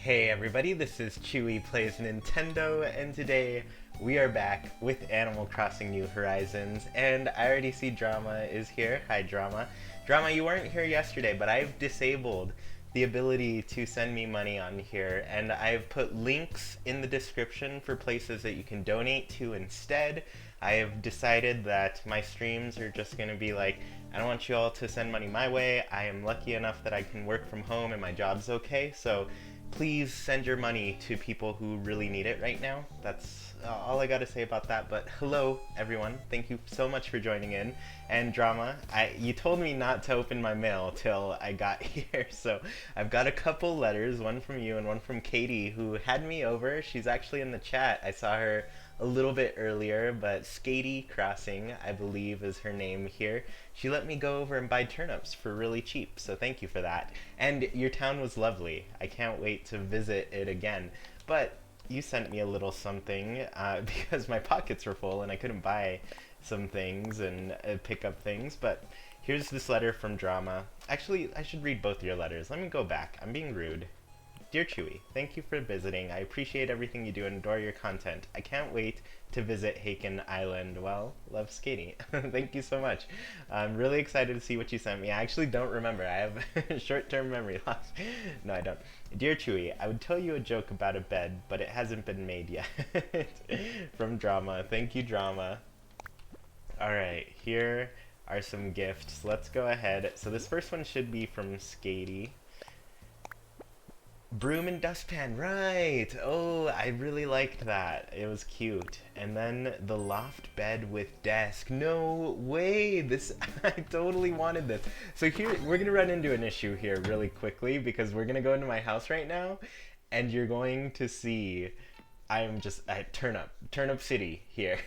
Hey everybody, this is Chewy Plays Nintendo, and today we are back with Animal Crossing New Horizons, and I already see Drama is here. Hi Drama. Drama, you weren't here yesterday, but I've disabled the ability to send me money on here, and I've put links in the description for places that you can donate to instead. I have decided that my streams are just going to be like, I don't want you all to send money my way. I am lucky enough that I can work from home and my job's okay, so please send your money to people who really need it right now. That's all I got to say about that. But hello, everyone. Thank you so much for joining in. And Drama, you told me not to open my mail till I got here. So I've got a couple letters, one from you and one from Katie, who had me over. She's actually in the chat. I saw her a little bit earlier, but Skatey Crossing, I believe, is her name here. She let me go over and buy turnips for really cheap, so thank you for that. And your town was lovely. I can't wait to visit it again. But you sent me a little something because my pockets were full and I couldn't buy some things and pick up things. But here's this letter from Drama. Actually, I should read both your letters. Let me go back. I'm being rude. Dear Chewy, thank you for visiting. I appreciate everything you do and adore your content. I can't wait to visit Haken Island. Well, love Skatey. Thank you so much. I'm really excited to see what you sent me. I actually don't remember. I have short-term memory loss. No, I don't. Dear Chewy, I would tell you a joke about a bed, but it hasn't been made yet. From Drama. Thank you, Drama. Alright, here are some gifts. Let's go ahead. So this first one should be from Skatey. Broom and dustpan, right! Oh, I really liked that. It was cute. And then the loft bed with desk. No way! This, I totally wanted this. So here, we're gonna run into an issue here really quickly because we're gonna go into my house right now and you're going to see I'm just at Turnip City here.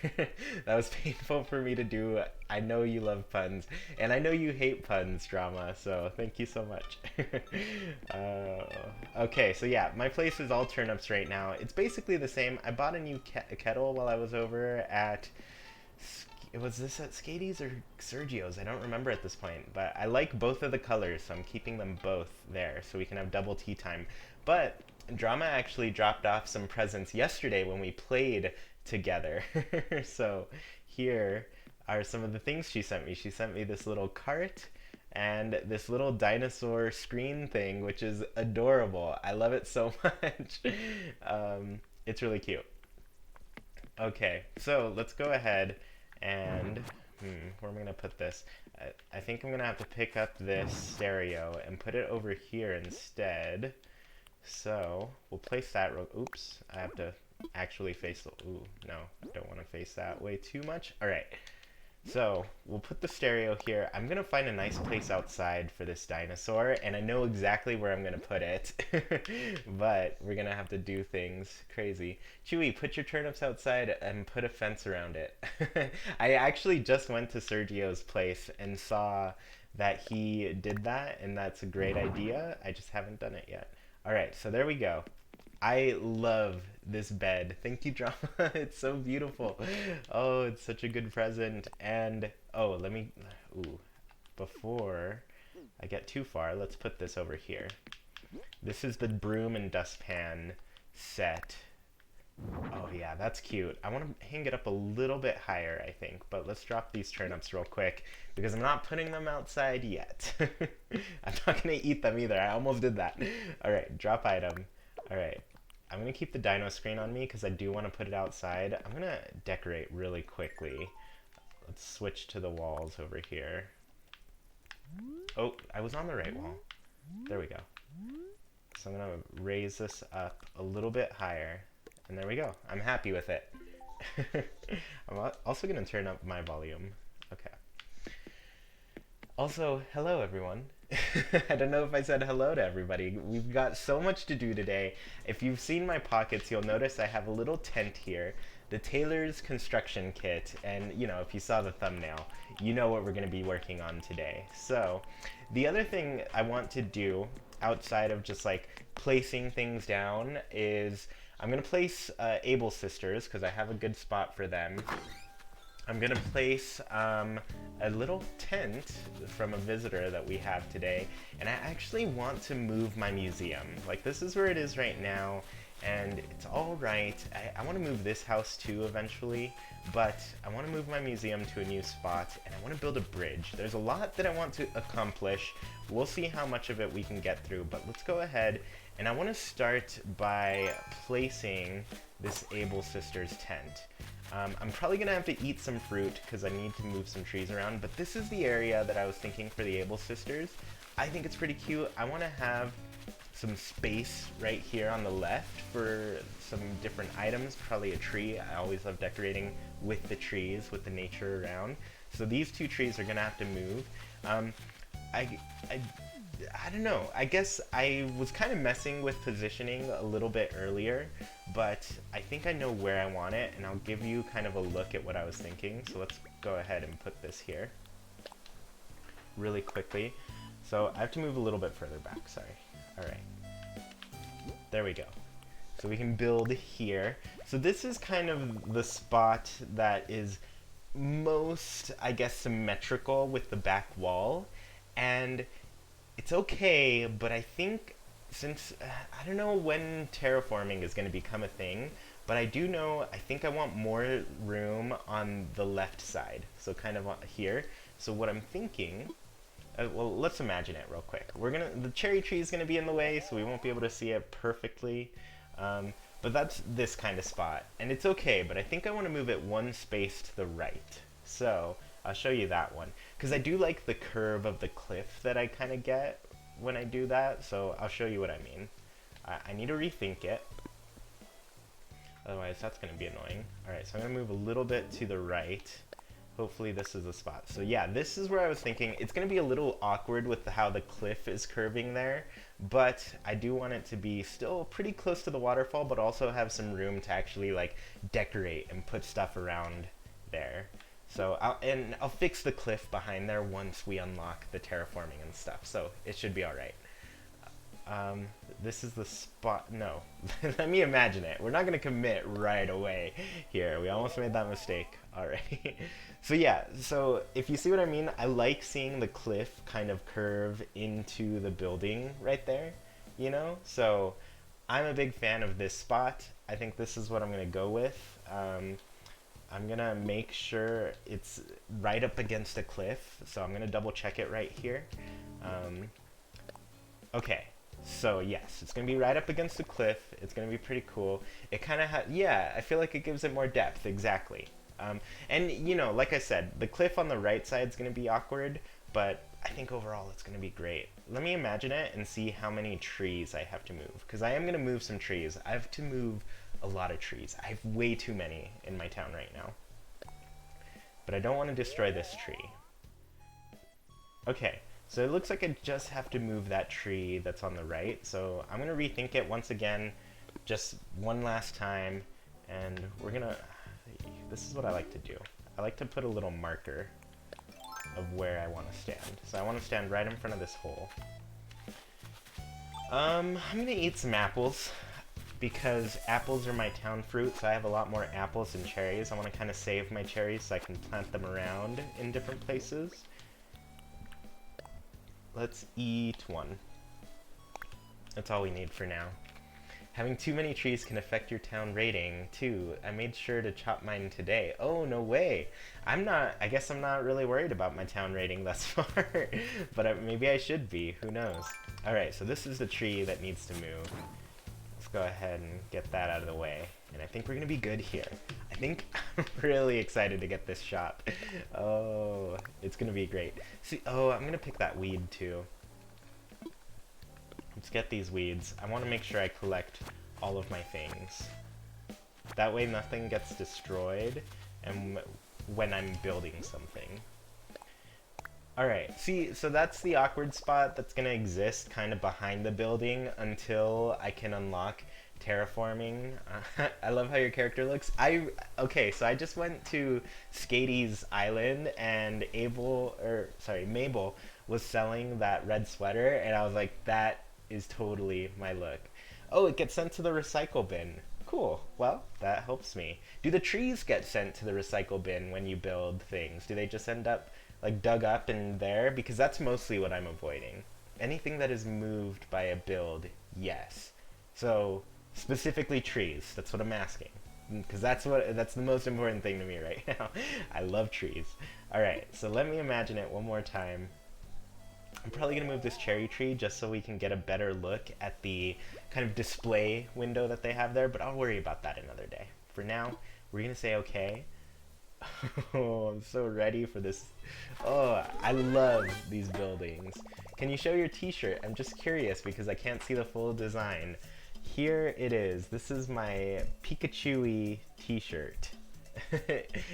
That was painful for me to do. I know you love puns, and I know you hate puns, Drama, so thank you so much. Okay, so yeah, my place is all turnips right now. It's basically the same. I bought a new kettle while I was over at... Was this at Skatey's or Sergio's? I don't remember at this point, but I like both of the colors, so I'm keeping them both there so we can have double tea time. But Drama actually dropped off some presents yesterday when we played together. So here are some of the things she sent me. She sent me this little cart and this little dinosaur screen thing, which is adorable. I love it so much. It's really cute. Okay, so let's go ahead and where am I gonna put this? I think I'm gonna have to pick up this stereo and put it over here instead. So we'll place that. Oops, I have to actually face the. Ooh, no, don't want to face that way too much. All right. So we'll put the stereo here. I'm gonna find a nice place outside for this dinosaur, and I know exactly where I'm gonna put it. But we're gonna have to do things crazy. Chewy, put your turnips outside and put a fence around it. I actually just went to Sergio's place and saw that he did that, and that's a great idea. I just haven't done it yet. All right, so there we go. I love this bed. Thank you, Drama. It's so beautiful. Oh, it's such a good present. And, oh, let me, ooh, before I get too far, let's put this over here. This is the broom and dustpan set. Oh yeah, that's cute. I want to hang it up a little bit higher, I think, but let's drop these turnips real quick because I'm not putting them outside yet. I'm not going to eat them either. I almost did that. All right, drop item. All right, I'm going to keep the dino screen on me because I do want to put it outside. I'm going to decorate really quickly. Let's switch to the walls over here. Oh, I was on the right wall. There we go. So I'm going to raise this up a little bit higher. And there we go. I'm happy with it. I'm also going to turn up my volume. Okay. Also, hello everyone. I don't know if I said hello to everybody. We've got so much to do today. If you've seen my pockets, you'll notice I have a little tent here. The Taylor's construction kit. And, you know, if you saw the thumbnail, you know what we're going to be working on today. So, the other thing I want to do outside of just like placing things down is I'm going to place Able Sisters because I have a good spot for them. I'm gonna place a little tent from a visitor that we have today, and I actually want to move my museum. Like, this is where it is right now, and it's all right. I want to move this house too eventually, but I want to move my museum to a new spot, and I want to build a bridge. There's a lot that I want to accomplish. We'll see how much of it we can get through, but let's go ahead, and I want to start by placing this Able Sisters tent. I'm probably gonna have to eat some fruit because I need to move some trees around, but this is the area that I was thinking for the Able Sisters. I think it's pretty cute. I want to have some space right here on the left for some different items, probably a tree. I always love decorating with the trees, with the nature around. So these two trees are gonna have to move. I, I I don't know. I guess I was kind of messing with positioning a little bit earlier, but I think I know where I want it, and I'll give you kind of a look at what I was thinking. So let's go ahead and put this here really quickly. So I have to move a little bit further back, sorry. All right. There we go. So we can build here. So this is kind of the spot that is most, I guess, symmetrical with the back wall. And it's okay, but I think since, I don't know when terraforming is going to become a thing, but I do know, I think I want more room on the left side, so kind of here. So what I'm thinking, well, let's imagine it real quick. The cherry tree is going to be in the way, so we won't be able to see it perfectly, but that's this kind of spot, and it's okay, but I think I want to move it one space to the right. So I'll show you that one, because I do like the curve of the cliff that I kind of get when I do that, so I'll show you what I mean. I need to rethink it, otherwise that's going to be annoying. Alright, so I'm going to move a little bit to the right. Hopefully this is the spot. So yeah, this is where I was thinking. It's going to be a little awkward with how the cliff is curving there, but I do want it to be still pretty close to the waterfall, but also have some room to actually like decorate and put stuff around there. So I'll fix the cliff behind there once we unlock the terraforming and stuff. So it should be all right. This is the spot. No, let me imagine it. We're not going to commit right away here. We almost made that mistake. All right. So yeah, so if you see what I mean, I like seeing the cliff kind of curve into the building right there, you know? So I'm a big fan of this spot. I think this is what I'm going to go with. I'm gonna make sure it's right up against a cliff, so I'm gonna double check it right here. Okay, so yes, it's gonna be right up against the cliff. It's gonna be pretty cool. It kind of yeah, I feel like it gives it more depth, exactly. And you know, like I said, the cliff on the right side is gonna be awkward, but I think overall it's gonna be great. Let me imagine it and see how many trees I have to move, because I am gonna move some trees. I have to move a lot of trees. I have way too many in my town right now. But I don't want to destroy this tree. Okay, so it looks like I just have to move that tree that's on the right. So I'm going to rethink it once again, just one last time. And we're going to, this is what I like to do. I like to put a little marker of where I want to stand. So I want to stand right in front of this hole. I'm going to eat some apples, because apples are my town fruit, so I have a lot more apples than cherries. I want to kind of save my cherries so I can plant them around in different places. Let's eat one. That's all we need for now. Having too many trees can affect your town rating, too. I made sure to chop mine today. Oh, no way. I guess I'm not really worried about my town rating thus far, but maybe I should be. Who knows? Alright, so this is the tree that needs to move. Let's go ahead and get that out of the way. And I think we're going to be good here. I think I'm really excited to get this shot. Oh, it's going to be great. See, oh, I'm going to pick that weed too. Let's get these weeds. I want to make sure I collect all of my things. That way nothing gets destroyed and when I'm building something. Alright, see, so that's the awkward spot that's going to exist kind of behind the building until I can unlock terraforming. I love how your character looks. Okay, so I just went to Skaty's island and Mabel was selling that red sweater and I was like, that is totally my look. Oh, it gets sent to the recycle bin. Cool. Well, that helps me. Do the trees get sent to the recycle bin when you build things? Do they just end up like dug up in there? Because that's mostly what I'm avoiding. Anything that is moved by a build, yes. So specifically trees. That's what I'm asking. Because that's the most important thing to me right now. I love trees. All right. So let me imagine it one more time. I'm probably going to move this cherry tree just so we can get a better look at the kind of display window that they have there, but I'll worry about that another day. For now, we're going to say okay. Oh, I'm so ready for this. Oh, I love these buildings. Can you show your t-shirt? I'm just curious because I can't see the full design. Here it is. This is my Pikachu-y t-shirt.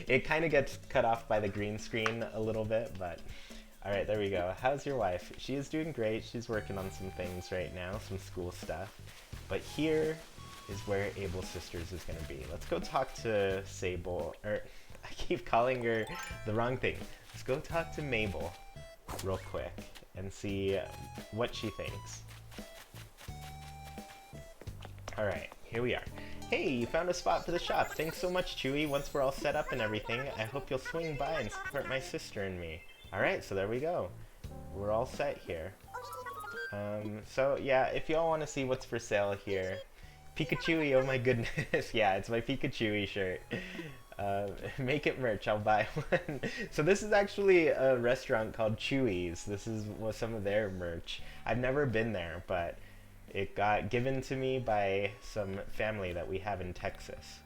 It kind of gets cut off by the green screen a little bit, but alright, there we go. How's your wife? She is doing great. She's working on some things right now, some school stuff. But here is where Abel Sisters is going to be. Let's go talk to Sable, or I keep calling her the wrong thing. Let's go talk to Mabel real quick and see what she thinks. Alright, here we are. Hey, you found a spot for the shop. Thanks so much, Chewy. Once we're all set up and everything, I hope you'll swing by and support my sister and me. Alright, so there we go. We're all set here. So yeah, if y'all want to see what's for sale here, Pikachu-y, oh my goodness. Yeah, it's my Pikachu-y shirt. Make it merch, I'll buy one. So this is actually a restaurant called Chewy's. This is some of their merch. I've never been there, but it got given to me by some family that we have in Texas.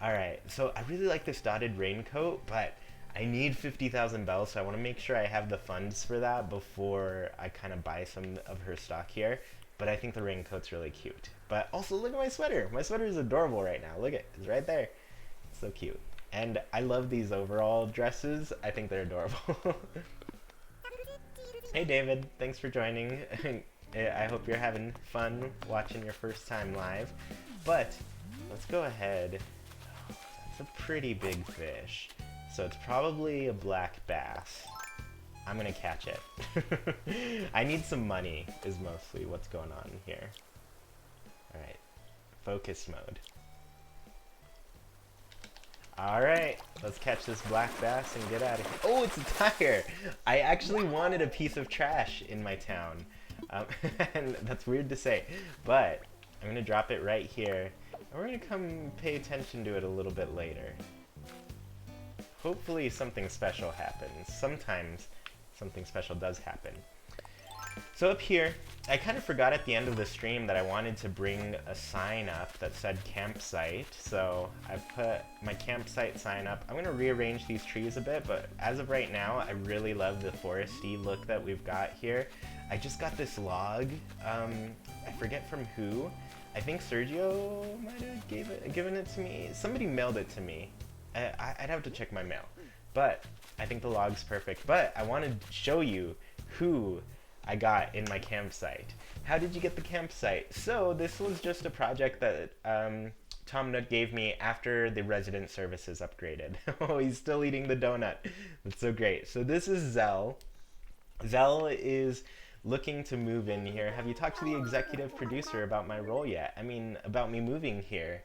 Alright, so I really like this dotted raincoat, but I need 50,000 bells, so I want to make sure I have the funds for that before I kind of buy some of her stock here. But I think the raincoat's really cute. But also, look at my sweater. My sweater is adorable right now. Look at it. It's right there. It's so cute. And I love these overall dresses. I think they're adorable. Hey, David. Thanks for joining. I hope you're having fun watching your first time live. But let's go ahead. Oh, that's a pretty big fish. So it's probably a black bass. I'm gonna catch it. I need some money is mostly what's going on here. Alright, focus mode. Alright, let's catch this black bass and get out of here. Oh, it's a tire! I actually wanted a piece of trash in my town. And that's weird to say, but I'm gonna drop it right here. And we're gonna come pay attention to it a little bit later. Hopefully something special happens. Sometimes something special does happen. So up here, I kind of forgot at the end of the stream that I wanted to bring a sign up that said campsite. So I put my campsite sign up. I'm going to rearrange these trees a bit, but as of right now, I really love the foresty look that we've got here. I just got this log. I forget from who. I think Sergio might have given it to me. Somebody mailed it to me. I'd have to check my mail, but I think the log's perfect. But I want to show you who I got in my campsite. How did you get the campsite? So this was just a project that Tom Nook gave me after the resident services upgraded. Oh, he's still eating the donut. That's so great. So this is Zell. Zell is looking to move in here. Have you talked to the executive producer about my role yet? I mean, about me moving here.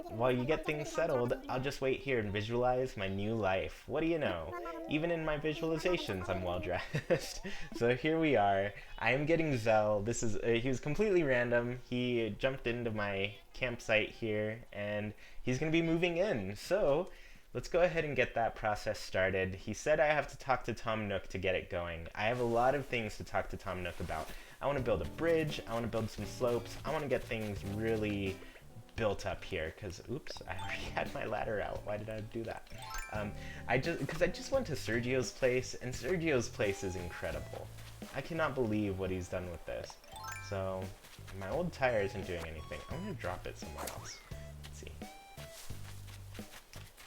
While you get things settled, I'll just wait here and visualize my new life. What do you know? Even in my visualizations, I'm well dressed. So here we are. I am getting Zell. This is he was completely random. He jumped into my campsite here, and he's gonna be moving in. So let's go ahead and get that process started. He said I have to talk to Tom Nook to get it going. I have a lot of things to talk to Tom Nook about. I want to build a bridge. I want to build some slopes. I want to get things really built up here, because oops, I already had my ladder out. Why did I do that? I just went to Sergio's place, and Sergio's place is incredible. I cannot believe what he's done with this. So my old tire isn't doing anything. I'm gonna drop it somewhere else. Let's see.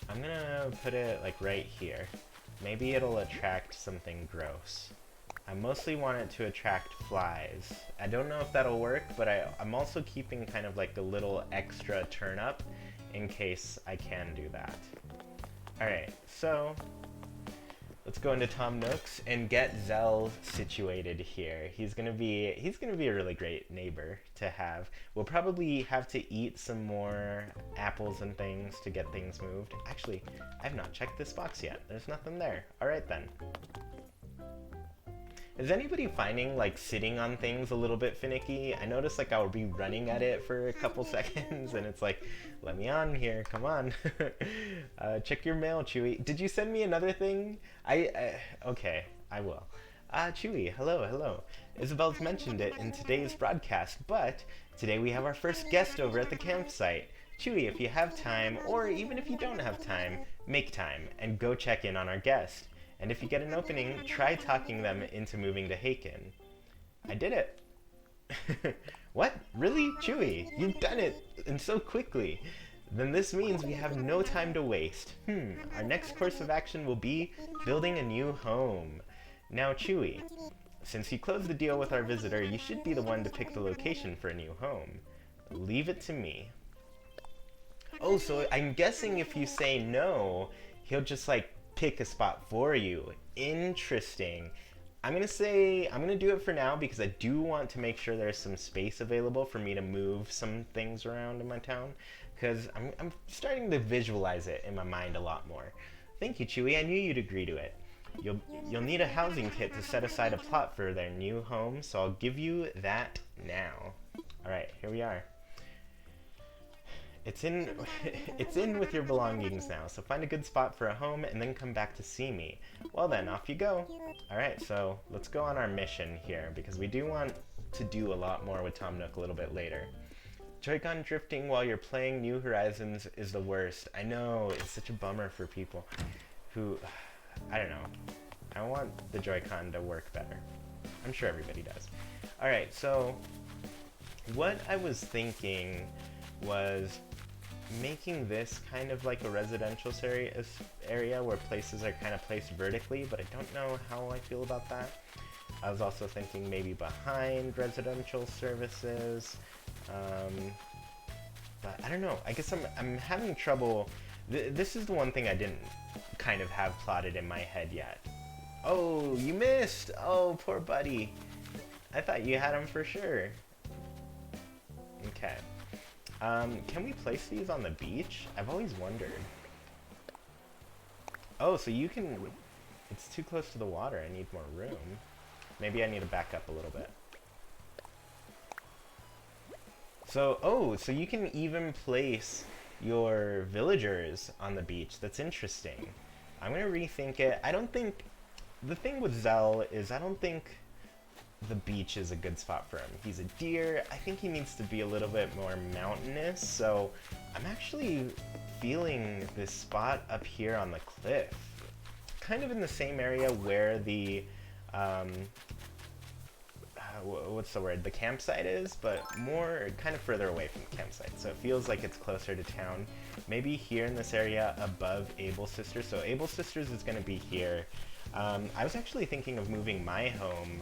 I'm gonna put it like right here. Maybe it'll attract something gross. I mostly want it to attract flies. I don't know if that'll work, but I'm also keeping kind of like a little extra turn up in case I can do that. Alright, so Let's go into Tom Nook's and get Zell situated here. He's gonna be a really great neighbor to have. We'll probably have to eat some more apples and things to get things moved. Actually, I've not checked this box yet. There's nothing there. All right then. Is anybody finding like sitting on things a little bit finicky? I notice like I'll be running at it for a couple seconds and it's like, let me on here, come on. Check your mail, Chewy. Did you send me another thing? Okay, I will. Chewy, hello. Isabel's mentioned it in today's broadcast, but today we have our first guest over at the campsite. Chewy, if you have time, or even if you don't have time, make time and go check in on our guest. And if you get an opening, try talking them into moving to Haken. I did it. What? Really? Chewy, you've done it, and so quickly. Then this means we have no time to waste. Our next course of action will be building a new home. Now, Chewy, since you closed the deal with our visitor, you should be the one to pick the location for a new home. Leave it to me. Oh, so I'm guessing if you say no, he'll just like pick a spot for you. Interesting. I'm gonna do it for now because I do want to make sure there's some space available for me to move some things around in my town, because I'm starting to visualize it in my mind a lot more. Thank you, Chewy. I knew you'd agree to it. You'll need a housing kit to set aside a plot for their new home, so I'll give you that now. All right, here we are. It's in with your belongings now, so find a good spot for a home and then come back to see me. Well then, off you go. Alright, so let's go on our mission here, because we do want to do a lot more with Tom Nook a little bit later. Joy-Con drifting while you're playing New Horizons is the worst. I know, it's such a bummer for people who, I don't know. I want the Joy-Con to work better. I'm sure everybody does. Alright, so what I was thinking was making this kind of like a residential area where places are kind of placed vertically, but I don't know how I feel about that. I was also thinking maybe behind residential services, but I don't know. I guess I'm having trouble. This is the one thing I didn't kind of have plotted in my head yet. Oh, you missed! Oh, poor buddy. I thought you had him for sure. Okay. Can we place these on the beach? I've always wondered. Oh, so you can... It's too close to the water. I need more room. Maybe I need to back up a little bit. So, so you can even place your villagers on the beach. That's interesting. I'm gonna rethink it. I don't think... The thing with Zell is I don't think the beach is a good spot for him. He's a deer. I think he needs to be a little bit more mountainous, so I'm actually feeling this spot up here on the cliff. Kind of in the same area where the, what's the word? The campsite is, but more, kind of further away from the campsite. So it feels like it's closer to town. Maybe here in this area above Able Sisters. So Able Sisters is gonna be here. I was actually thinking of moving my home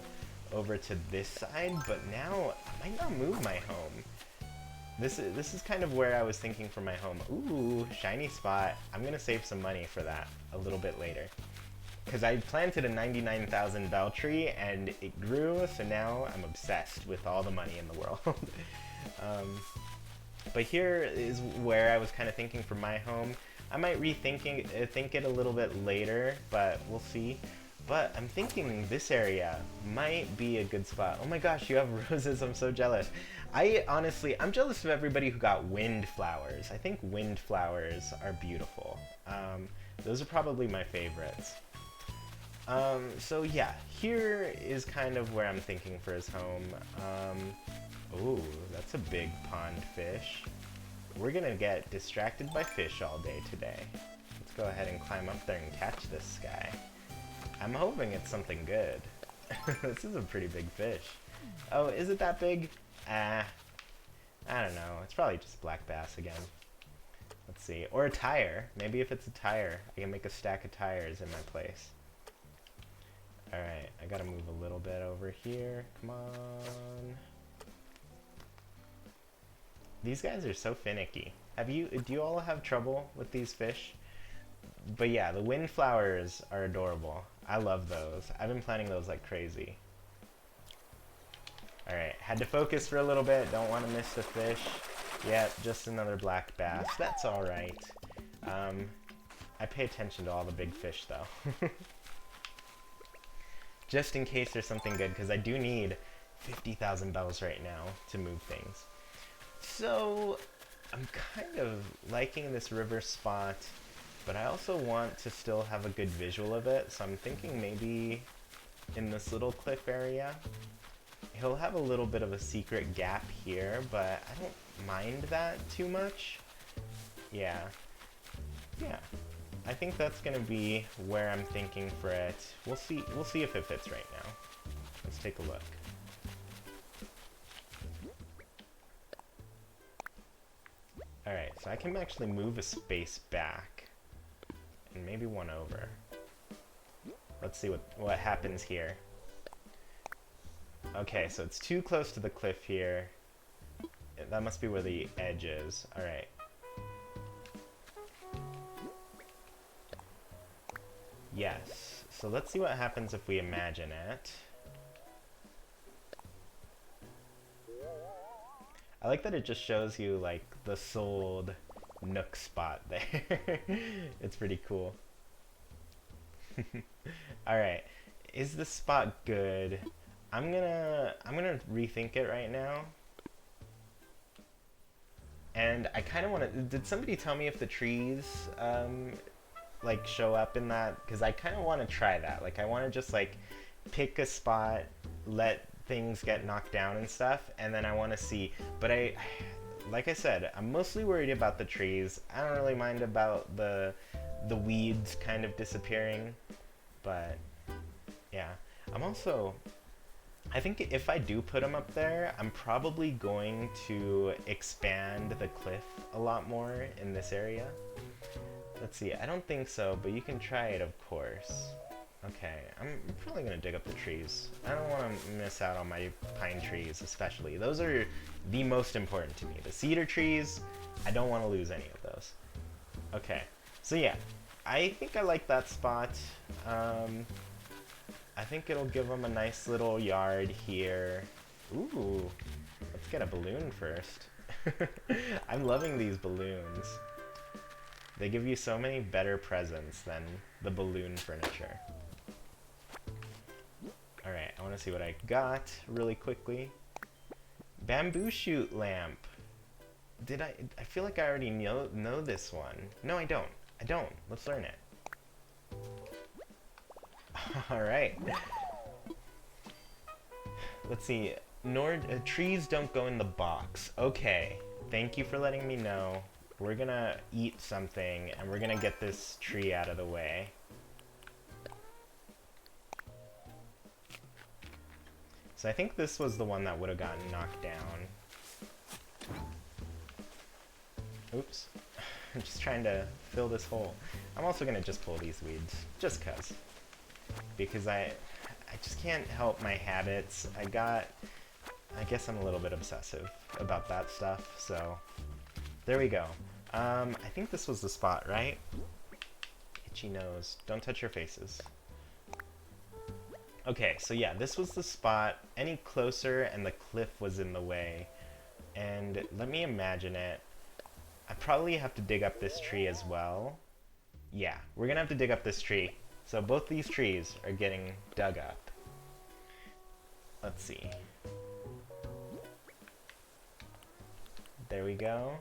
over to this side, but now I might not move my home. This is kind of where I was thinking for my home. Ooh, shiny spot. I'm gonna save some money for that a little bit later, because I planted a 99,000 bell tree and it grew, so now I'm obsessed with all the money in the world. But here is where I was kind of thinking for my home. I might think it a little bit later, but we'll see. But I'm thinking this area might be a good spot. Oh my gosh, you have roses, I'm so jealous. I'm jealous of everybody who got wind flowers. I think wind flowers are beautiful. Those are probably my favorites. So yeah, here is kind of where I'm thinking for his home. Ooh, that's a big pond fish. We're gonna get distracted by fish all day today. Let's go ahead and climb up there and catch this guy. I'm hoping it's something good. This is a pretty big fish. Oh, is it that big? I don't know. It's probably just black bass again. Let's see. Or a tire. Maybe if it's a tire, I can make a stack of tires in my place. Alright, I gotta move a little bit over here. Come on. These guys are so finicky. Do you all have trouble with these fish? But yeah, the windflowers are adorable. I love those. I've been planting those like crazy. Alright, had to focus for a little bit. Don't want to miss the fish. Yeah, just another black bass. That's alright. I pay attention to all the big fish, though. Just in case there's something good, because I do need 50,000 bells right now to move things. So, I'm kind of liking this river spot, but I also want to still have a good visual of it, so I'm thinking maybe in this little cliff area. He'll have a little bit of a secret gap here, but I don't mind that too much. Yeah. I think that's gonna be where I'm thinking for it. We'll see if it fits right now. Let's take a look. Alright, so I can actually move a space back. And maybe one over. Let's see what happens here. Okay, so it's too close to the cliff here. That must be where the edge is. Alright. Yes. So let's see what happens if we imagine it. I like that it just shows you, like, the sold nook spot there. It's pretty cool. Alright. Is this spot good? I'm gonna rethink it right now. And I kind of want to... Did somebody tell me if the trees, like, show up in that? Because I kind of want to try that. Like, I want to just, like, pick a spot, let things get knocked down and stuff, and then I want to see. But like I said, I'm mostly worried about the trees. I don't really mind about the weeds kind of disappearing. But, yeah. I'm also... I think if I do put them up there, I'm probably going to expand the cliff a lot more in this area. Let's see, I don't think so, but you can try it, of course. Okay, I'm probably going to dig up the trees. I don't want to miss out on my pine trees, especially. Those are the most important to me. The cedar trees, I don't want to lose any of those. Okay, so yeah, I think I like that spot. I think it'll give them a nice little yard here. Ooh, let's get a balloon first. I'm loving these balloons. They give you so many better presents than the balloon furniture. Alright, I want to see what I got really quickly. Bamboo shoot lamp. I feel like I already know this one. No, I don't. Let's learn it. Alright. Let's see. Trees don't go in the box. Okay. Thank you for letting me know. We're gonna eat something, and we're gonna get this tree out of the way. So I think this was the one that would have gotten knocked down. Oops. I'm just trying to fill this hole. I'm also gonna just pull these weeds, just 'cause. Because I just can't help my habits. I guess I'm a little bit obsessive about that stuff, so there we go. I think this was the spot, right? Itchy nose. Don't touch your faces. Okay, so yeah, this was the spot. Any closer and the cliff was in the way. And let me imagine it. I probably have to dig up this tree as well. Yeah, we're gonna have to dig up this tree. So both these trees are getting dug up. Let's see. There we go.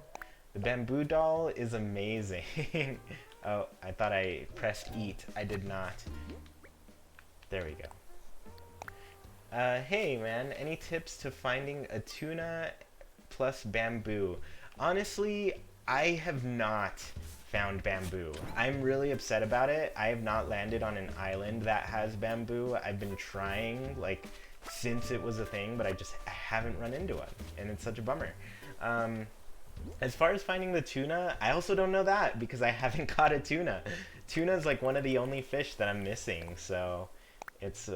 The bamboo doll is amazing. Oh, I thought I pressed eat. I did not. There we go. Hey man, any tips to finding a tuna plus bamboo? Honestly, I have not found bamboo. I'm really upset about it. I have not landed on an island that has bamboo. I've been trying, like, since it was a thing, but I haven't run into one, and it's such a bummer. As far as finding the tuna, I also don't know that, because I haven't caught a tuna. Tuna's like one of the only fish that I'm missing, so it's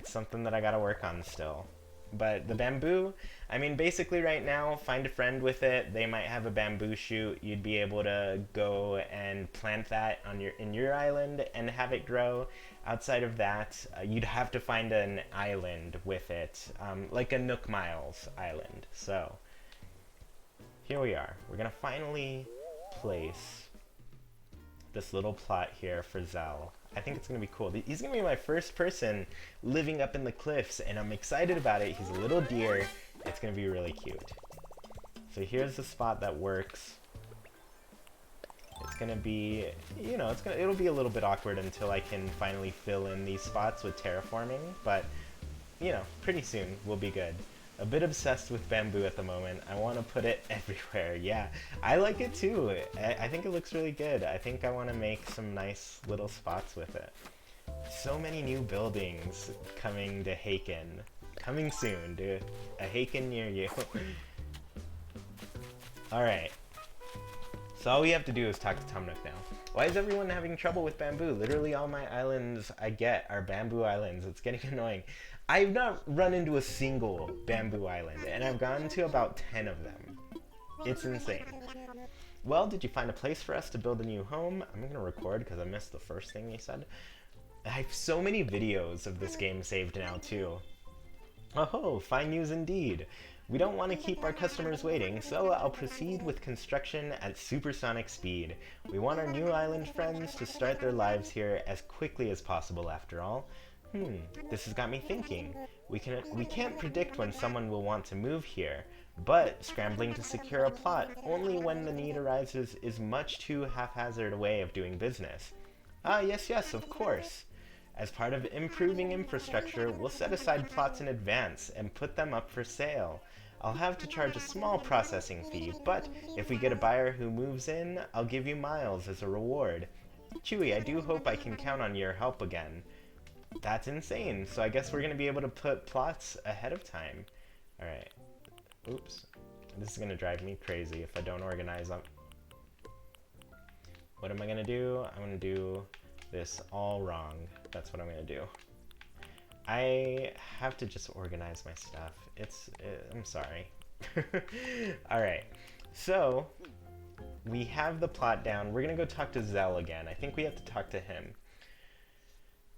something that I gotta work on still. But the bamboo, I mean, basically right now, find a friend with it. They might have a bamboo shoot. You'd be able to go and plant that on your island and have it grow. Outside of that, you'd have to find an island with it, like a Nook Miles island. So here we are. We're gonna finally place this little plot here for Zell. I think it's gonna be cool. He's gonna be my first person living up in the cliffs, and I'm excited about it. He's a little deer. It's gonna be really cute. So here's the spot that works. It's gonna be, you know, it'll be a little bit awkward until I can finally fill in these spots with terraforming, but you know, pretty soon we'll be good. A bit obsessed with bamboo at the moment. I want to put it everywhere. Yeah, I like it too. I think it looks really good. I think I want to make some nice little spots with it. So many new buildings coming to Haken. Coming soon to a Haken near you. Alright. So all we have to do is talk to Tom Nook now. Why is everyone having trouble with bamboo? Literally all my islands I get are bamboo islands. It's getting annoying. I've not run into a single bamboo island, and I've gone to about 10 of them. It's insane. Well, did you find a place for us to build a new home? I'm gonna record because I missed the first thing he said. I have so many videos of this game saved now, too. Oh, fine news indeed. We don't want to keep our customers waiting, so I'll proceed with construction at supersonic speed. We want our new island friends to start their lives here as quickly as possible, after all. This has got me thinking. We can't predict when someone will want to move here, but scrambling to secure a plot only when the need arises is much too haphazard a way of doing business. Ah, yes, of course. As part of improving infrastructure, we'll set aside plots in advance and put them up for sale. I'll have to charge a small processing fee, but if we get a buyer who moves in, I'll give you miles as a reward. Chewy, I do hope I can count on your help again. That's insane. So I guess we're going to be able to put plots ahead of time. Alright. Oops. This is going to drive me crazy if I don't organize them. What am I going to do? I'm going to do this all wrong. That's what I'm going to do. I have to just organize my stuff. I'm sorry. Alright. So, we have the plot down. We're going to go talk to Zell again. I think we have to talk to him.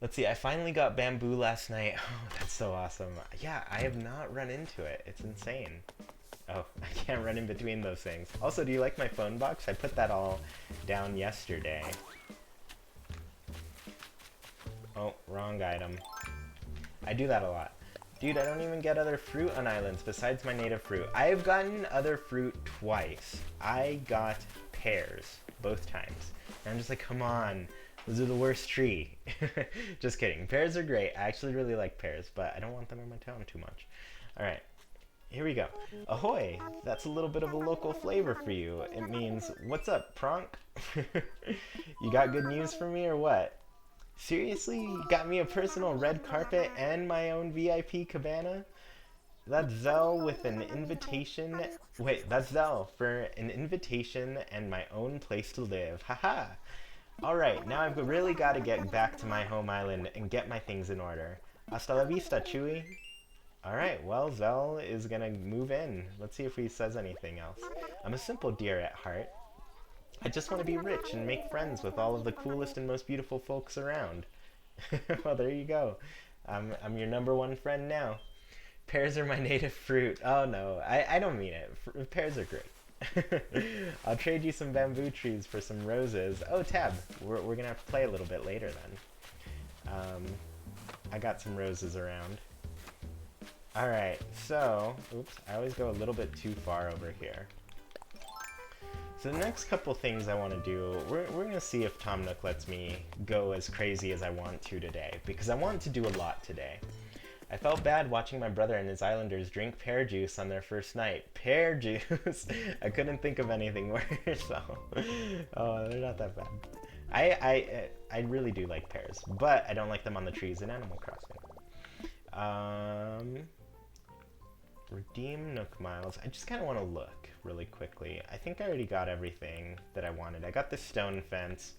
Let's see, I finally got bamboo last night. Oh, that's so awesome. Yeah, I have not run into it. It's insane. Oh, I can't run in between those things. Also, do you like my phone box? I put that all down yesterday. Oh, wrong item. I do that a lot. Dude, I don't even get other fruit on islands besides my native fruit. I've gotten other fruit twice. I got pears both times. And I'm just like, come on. Those are the worst tree. Just kidding. Pears are great. I actually really like pears, but I don't want them in my town too much. Alright. Here we go. Ahoy! That's a little bit of a local flavor for you. It means, what's up, Pronk? You got good news for me or what? Seriously? You got me a personal red carpet and my own VIP cabana? That's Zell with an invitation. Wait, that's Zell for an invitation and my own place to live. Haha! Alright, now I've really got to get back to my home island and get my things in order. Hasta la vista, Chewy. Alright, well, Zell is gonna move in. Let's see if he says anything else. I'm a simple deer at heart. I just want to be rich and make friends with all of the coolest and most beautiful folks around. Well, there you go. I'm your #1 friend now. Pears are my native fruit. Oh no, I don't mean it. Pears are great. I'll trade you some bamboo trees for some roses. Oh, Tab, we're gonna have to play a little bit later then. I got some roses around. Alright, so, oops, I always go a little bit too far over here. So the next couple things I want to do, we're going to see if Tom Nook lets me go as crazy as I want to today, because I want to do a lot today. I felt bad watching my brother and his islanders drink pear juice on their first night. Pear juice! I couldn't think of anything worse, so... Oh, they're not that bad. I really do like pears, but I don't like them on the trees in Animal Crossing. Redeem Nook Miles. I just kind of want to look really quickly. I think I already got everything that I wanted. I got this stone fence.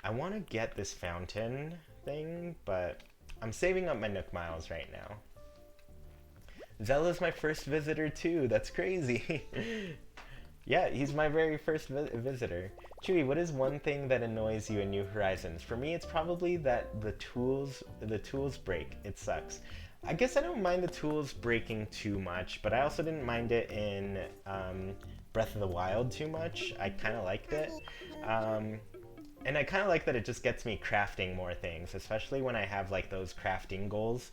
I want to get this fountain thing, but I'm saving up my Nook Miles right now. Zella's my first visitor too. That's crazy. Yeah, he's my very first visitor. Chewy, what is one thing that annoys you in New Horizons? For me, it's probably that the tools break. It sucks. I guess I don't mind the tools breaking too much, but I also didn't mind it in Breath of the Wild too much. I kind of liked it. Um, and I kind of like that it just gets me crafting more things, especially when I have like those crafting goals.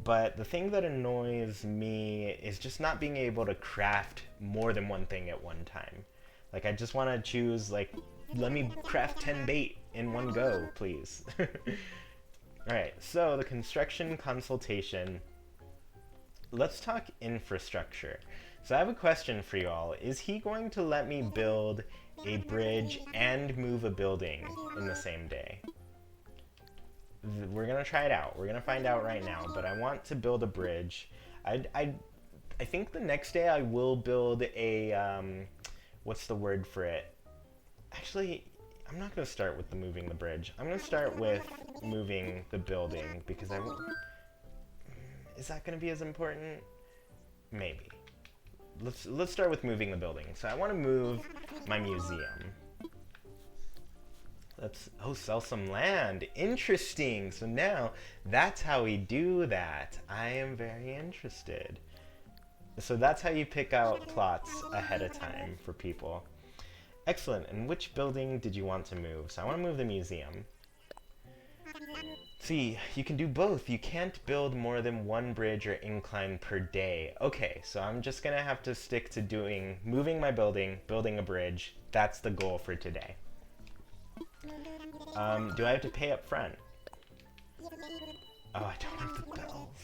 But the thing that annoys me is just not being able to craft more than one thing at one time. Like I just want to choose like, let me craft 10 bait in one go, please. Alright, so the construction consultation. Let's talk infrastructure. So I have a question for you all. Is he going to let me build a bridge and move a building in the same day? We're gonna try it out. We're gonna find out right now, but I want to build a bridge. I think the next day I will build a, what's the word for it? Actually, I'm not gonna start with the moving the bridge. I'm gonna start with moving the building because is that gonna be as important? Maybe. Let's start with moving the building. So I want to move my museum. Sell some land. Interesting. So now that's how we do that. I am very interested. So that's how you pick out plots ahead of time for people. Excellent. And which building did you want to move? So I want to move the museum. See, you can do both. You can't build more than one bridge or incline per day. Okay, so I'm just gonna have to stick to moving my building, building a bridge. That's the goal for today. Do I have to pay up front? Oh, I don't have the bells.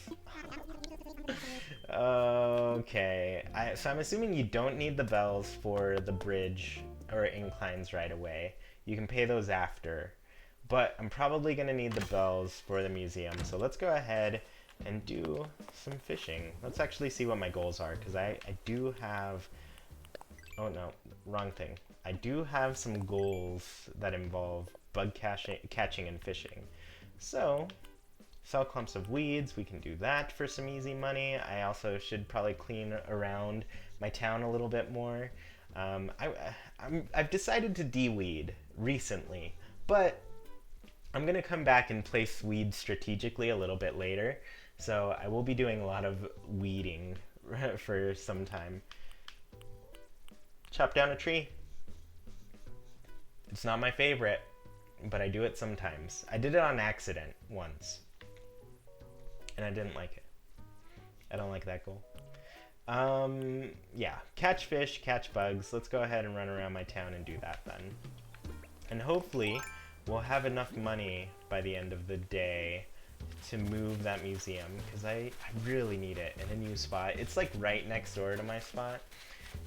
Okay. So I'm assuming you don't need the bells for the bridge or inclines right away. You can pay those after. But I'm probably going to need the bells for the museum. So let's go ahead and do some fishing. Let's actually see what my goals are, because I do have... Oh no, wrong thing. I do have some goals that involve bug catching and fishing. So, sell clumps of weeds, we can do that for some easy money. I also should probably clean around my town a little bit more. I've decided to de-weed recently, but I'm going to come back and place weeds strategically a little bit later. So I will be doing a lot of weeding for some time. Chop down a tree. It's not my favorite, but I do it sometimes. I did it on accident once, and I didn't like it. I don't like that goal. Yeah, catch fish, catch bugs. Let's go ahead and run around my town and do that then. And hopefully we'll have enough money by the end of the day to move that museum, because I really need it in a new spot. It's like right next door to my spot.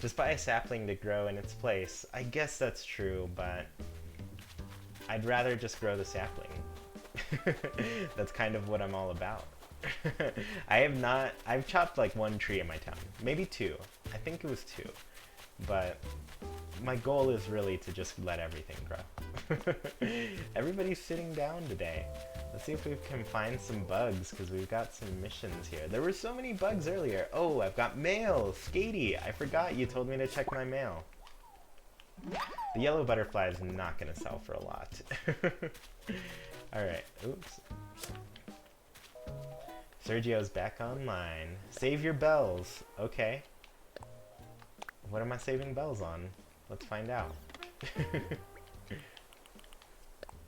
Just buy a sapling to grow in its place. I guess that's true, but I'd rather just grow the sapling. That's kind of what I'm all about. I've chopped like one tree in my town. Maybe two. I think it was two. But my goal is really to just let everything grow. Everybody's sitting down today. Let's see if we can find some bugs, because we've got some missions here. There were so many bugs earlier. Oh, I've got mail! Skatey! I forgot you told me to check my mail. The yellow butterfly is not going to sell for a lot. Alright, oops. Sergio's back online. Save your bells. Okay. What am I saving bells on? Let's find out.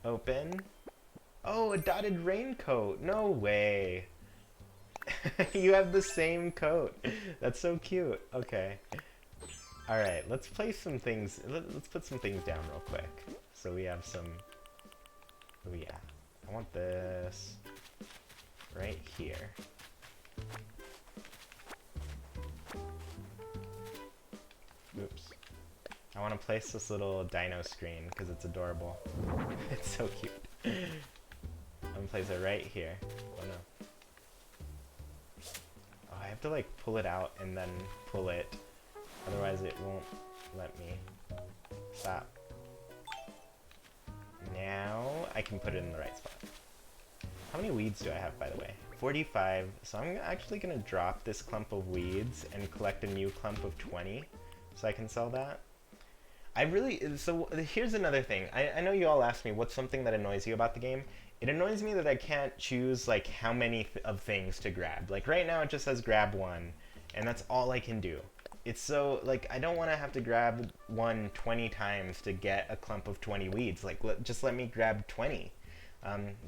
Open. Oh, a dotted raincoat. No way. You have the same coat. That's so cute. Okay. Alright, let's place some things. Let's put some things down real quick. So we have some... Oh yeah. I want this right here. Oops. I want to place this little dino screen because it's adorable. It's so cute. I'm gonna place it right here. Oh no. Oh, I have to like pull it out and then pull it. Otherwise it won't let me. Stop. Now I can put it in the right spot. How many weeds do I have, by the way? 45, so I'm actually gonna drop this clump of weeds and collect a new clump of 20 so I can sell that. So here's another thing. I know you all asked me what's something that annoys you about the game. It annoys me that I can't choose like how many of things to grab. Like right now it just says grab one, and that's all I can do. It's so, like, I don't want to have to grab one 20 times to get a clump of 20 weeds. Like, just let me grab 20.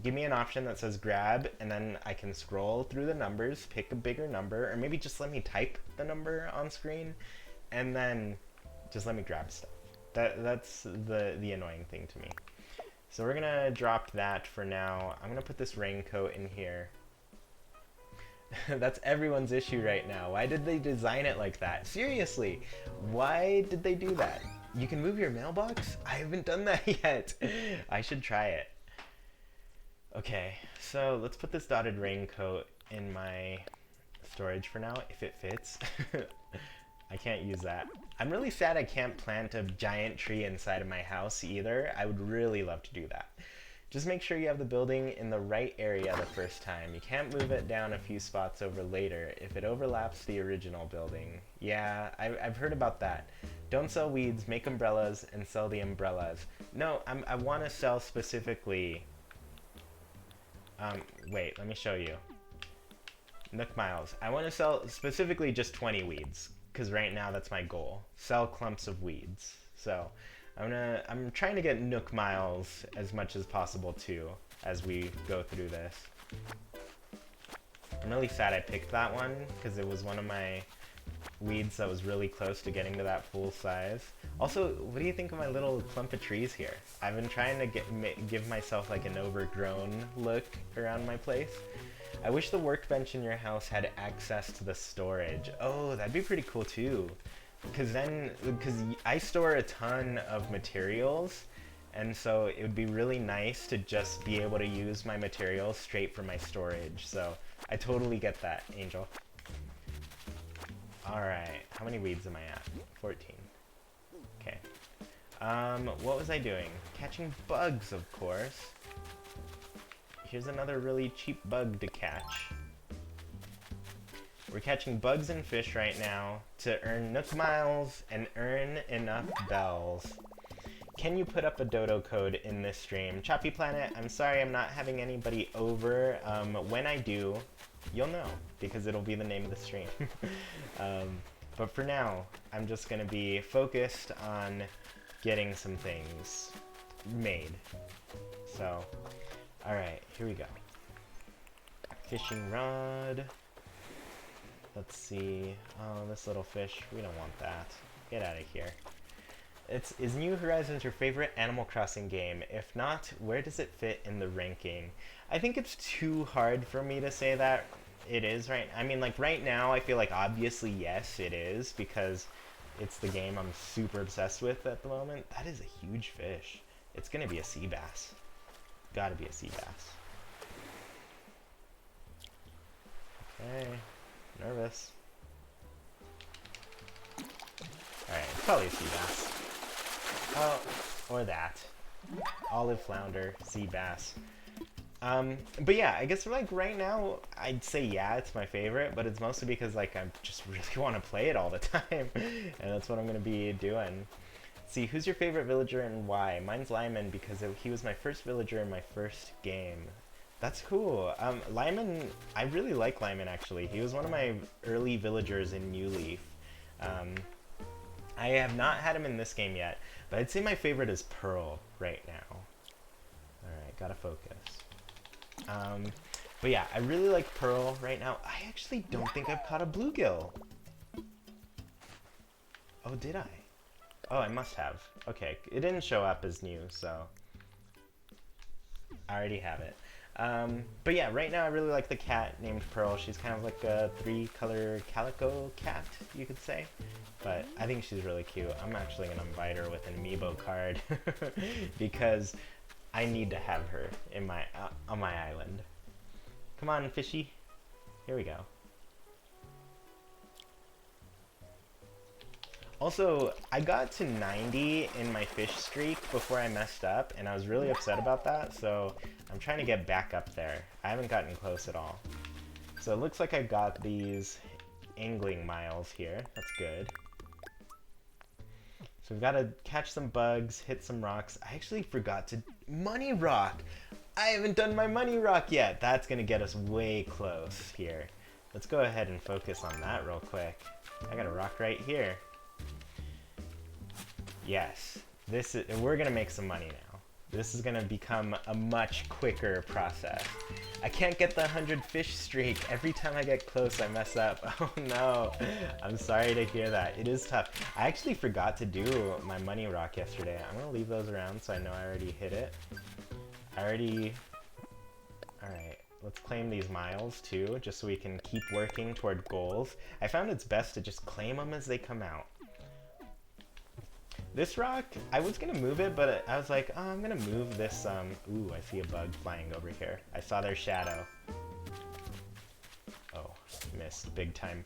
Give me an option that says grab, and then I can scroll through the numbers, pick a bigger number, or maybe just let me type the number on screen, and then just let me grab stuff. That's the annoying thing to me. So we're gonna drop that for now. I'm gonna put this raincoat in here. That's everyone's issue right now. Why did they design it like that? Seriously, why did they do that? You can move your mailbox? I haven't done that yet. I should try it. Okay, so let's put this dotted raincoat in my storage for now, if it fits. I can't use that. I'm really sad I can't plant a giant tree inside of my house either. I would really love to do that. Just make sure you have the building in the right area the first time. You can't move it down a few spots over later if it overlaps the original building. Yeah, I've heard about that. Don't sell weeds, make umbrellas, and sell the umbrellas. No, I want to sell specifically... wait, let me show you. Nook Miles. I want to sell specifically just 20 weeds, because right now that's my goal. Sell clumps of weeds. So... I'm trying to get Nook Miles as much as possible too, as we go through this. I'm really sad I picked that one, because it was one of my weeds that was really close to getting to that full size. Also, what do you think of my little clump of trees here? I've been trying to give myself like an overgrown look around my place. I wish the workbench in your house had access to the storage. Oh, that'd be pretty cool too. Because I store a ton of materials, and so it would be really nice to just be able to use my materials straight from my storage. So I totally get that, Angel. Alright, how many weeds am I at? 14. Okay. What was I doing? Catching bugs, of course. Here's another really cheap bug to catch. We're catching bugs and fish right now to earn Nook Miles and earn enough bells. Can you put up a dodo code in this stream? Choppy Planet, I'm sorry I'm not having anybody over. When I do, you'll know, because it'll be the name of the stream. But for now, I'm just going to be focused on getting some things made. So, alright, here we go. Fishing rod. Let's see. Oh, this little fish. We don't want that. Get out of here. Is New Horizons your favorite Animal Crossing game? If not, where does it fit in the ranking? I think it's too hard for me to say that it is right. I mean, like right now, I feel like obviously yes, it is, because it's the game I'm super obsessed with at the moment. That is a huge fish. It's gonna be a sea bass. Gotta be a sea bass. Okay. Nervous. Alright, it's probably a sea bass. Oh, or that. Olive flounder, sea bass. But yeah, I guess like right now, I'd say yeah, it's my favorite, but it's mostly because like I just really want to play it all the time, and that's what I'm gonna be doing. Let's see, who's your favorite villager and why? Mine's Lyman because he was my first villager in my first game. That's cool. Lyman, I really like Lyman actually. He was one of my early villagers in New Leaf. I have not had him in this game yet, but I'd say my favorite is Pearl right now. Alright, gotta focus. But yeah, I really like Pearl right now. I actually don't think I've caught a bluegill. Oh, did I? Oh, I must have. Okay, it didn't show up as new, so I already have it. But yeah, right now I really like the cat named Pearl. She's kind of like a 3-color calico cat, you could say. But I think she's really cute. I'm actually going to invite her with an amiibo card because I need to have her in my on my island. Come on, fishy. Here we go. Also, I got to 90 in my fish streak before I messed up, and I was really upset about that, so I'm trying to get back up there. I haven't gotten close at all. So it looks like I got these angling miles here. That's good. So we've got to catch some bugs, hit some rocks. I actually forgot to money rock. I haven't done my money rock yet. That's going to get us way close here. Let's go ahead and focus on that real quick. I got a rock right here. Yes, we're going to make some money now. This is going to become a much quicker process. I can't get the 100 fish streak. Every time I get close, I mess up. Oh no, I'm sorry to hear that. It is tough. I actually forgot to do my money rock yesterday. I'm going to leave those around so I know I already hit it. Alright, let's claim these miles too, just so we can keep working toward goals. I found it's best to just claim them as they come out. This rock, I was going to move it, but I was like, oh, I'm going to move this, ooh, I see a bug flying over here. I saw their shadow. Oh, missed big time.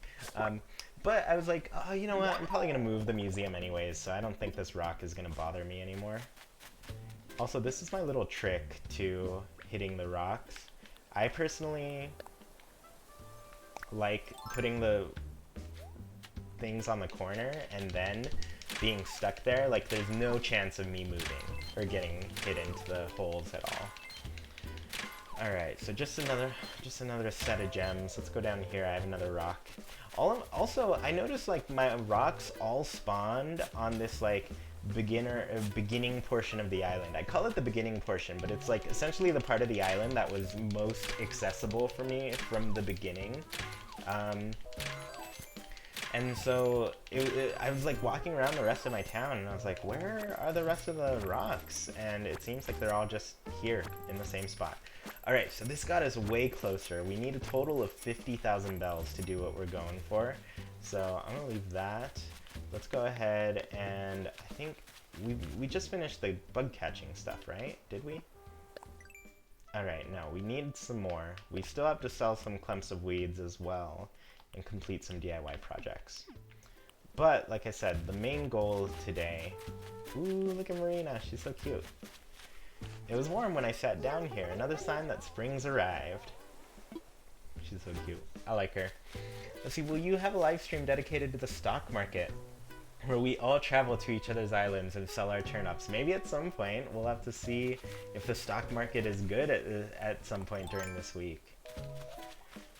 But I was like, oh, you know what, I'm probably going to move the museum anyways, so I don't think this rock is going to bother me anymore. Also, this is my little trick to hitting the rocks. I personally like putting the things on the corner and then being stuck there. Like, there's no chance of me moving or getting hit into the holes at all. Alright, so just another set of gems. Let's go down here. I have another rock. Also, I noticed like my rocks all spawned on this like beginning portion of the island. I call it the beginning portion, but it's like essentially the part of the island that was most accessible for me from the beginning. And so I was like walking around the rest of my town and I was like, where are the rest of the rocks? And it seems like they're all just here in the same spot. Alright, so this got us way closer. We need a total of 50,000 bells to do what we're going for. So I'm gonna leave that. Let's go ahead and I think we just finished the bug catching stuff, right? Did we? Alright, no, we need some more. We still have to sell some clumps of weeds as well and complete some DIY projects. But, like I said, the main goal today... Ooh, look at Marina, she's so cute. It was warm when I sat down here. Another sign that spring's arrived. She's so cute. I like her. Let's see, will you have a live stream dedicated to the stock market? Where we all travel to each other's islands and sell our turnips. Maybe at some point. We'll have to see if the stock market is good at some point during this week.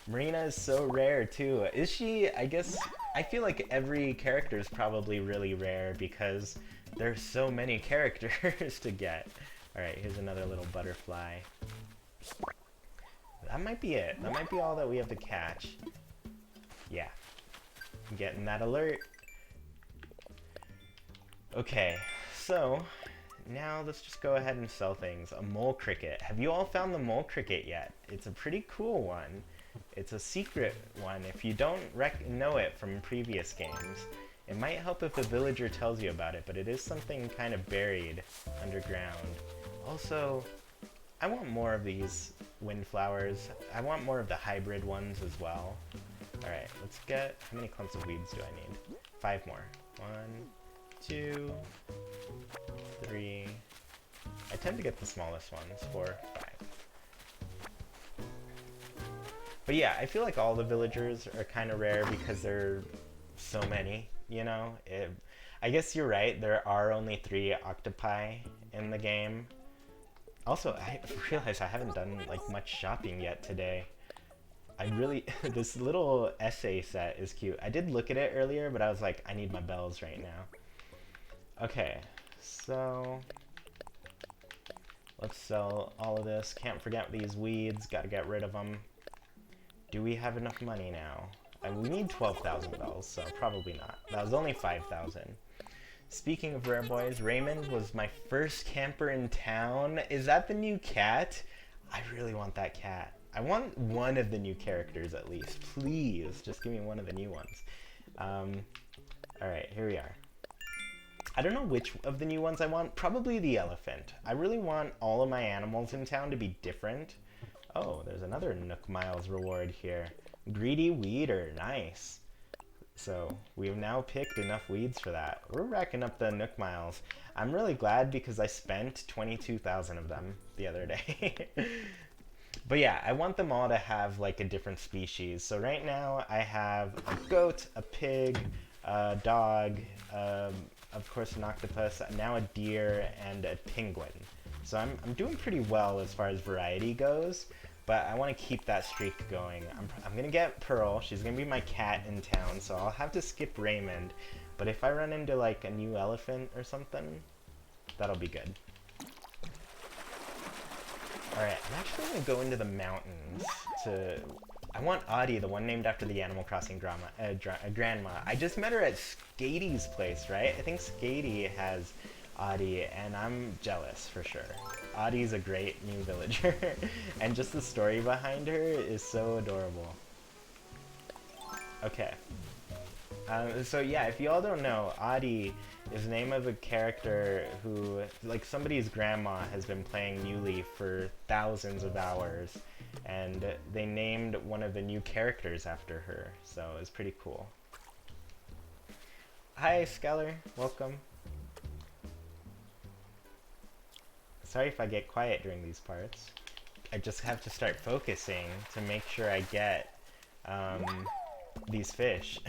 Marina is so rare too. Is she? I guess, I feel like every character is probably really rare because there's so many characters to get. Alright, here's another little butterfly. That might be it. That might be all that we have to catch. Yeah. I'm getting that alert. Okay, so now let's just go ahead and sell things. A mole cricket. Have you all found the mole cricket yet? It's a pretty cool one. It's a secret one. If you don't know it from previous games, it might help if the villager tells you about it, but it is something kind of buried underground. Also, I want more of these windflowers. I want more of the hybrid ones as well. Alright, let's get... How many clumps of weeds do I need? 5 more. 1, 2, 3. I tend to get the smallest ones. 4, 5. But yeah, I feel like all the villagers are kind of rare because there are so many, you know? I guess you're right, there are only 3 octopi in the game. Also, I realize I haven't done like much shopping yet today. This little essay set is cute. I did look at it earlier, but I was like, I need my bells right now. Okay, so let's sell all of this. Can't forget these weeds, gotta get rid of them. Do we have enough money now? We need 12,000 bells, so probably not. That was only 5,000. Speaking of rare boys, Raymond was my first camper in town. Is that the new cat? I really want that cat. I want one of the new characters at least. Please, just give me one of the new ones. Alright, here we are. I don't know which of the new ones I want. Probably the elephant. I really want all of my animals in town to be different. Oh, there's another Nook Miles reward here. Greedy Weeder, nice. So, we've now picked enough weeds for that. We're racking up the Nook Miles. I'm really glad because I spent 22,000 of them the other day. But yeah, I want them all to have like a different species. So right now I have a goat, a pig, a dog, um, of course an octopus, now a deer, and a penguin. So I'm doing pretty well as far as variety goes, but I want to keep that streak going. I'm going to get Pearl. She's going to be my cat in town, so I'll have to skip Raymond. But if I run into like a new elephant or something, that'll be good. Alright, I'm actually going to go into the mountains to... I want Audie, the one named after the Animal Crossing grandma. I just met her at Skatey's place, right? I think Skatey has Audie, and I'm jealous for sure. Audie's a great new villager, and just the story behind her is so adorable. Okay. So yeah, if you all don't know, Audie is the name of a character who, like, somebody's grandma has been playing New Leaf for thousands of hours, and they named one of the new characters after her, so it's pretty cool. Hi, Skeller. Welcome. Sorry if I get quiet during these parts. I just have to start focusing to make sure I get these fish.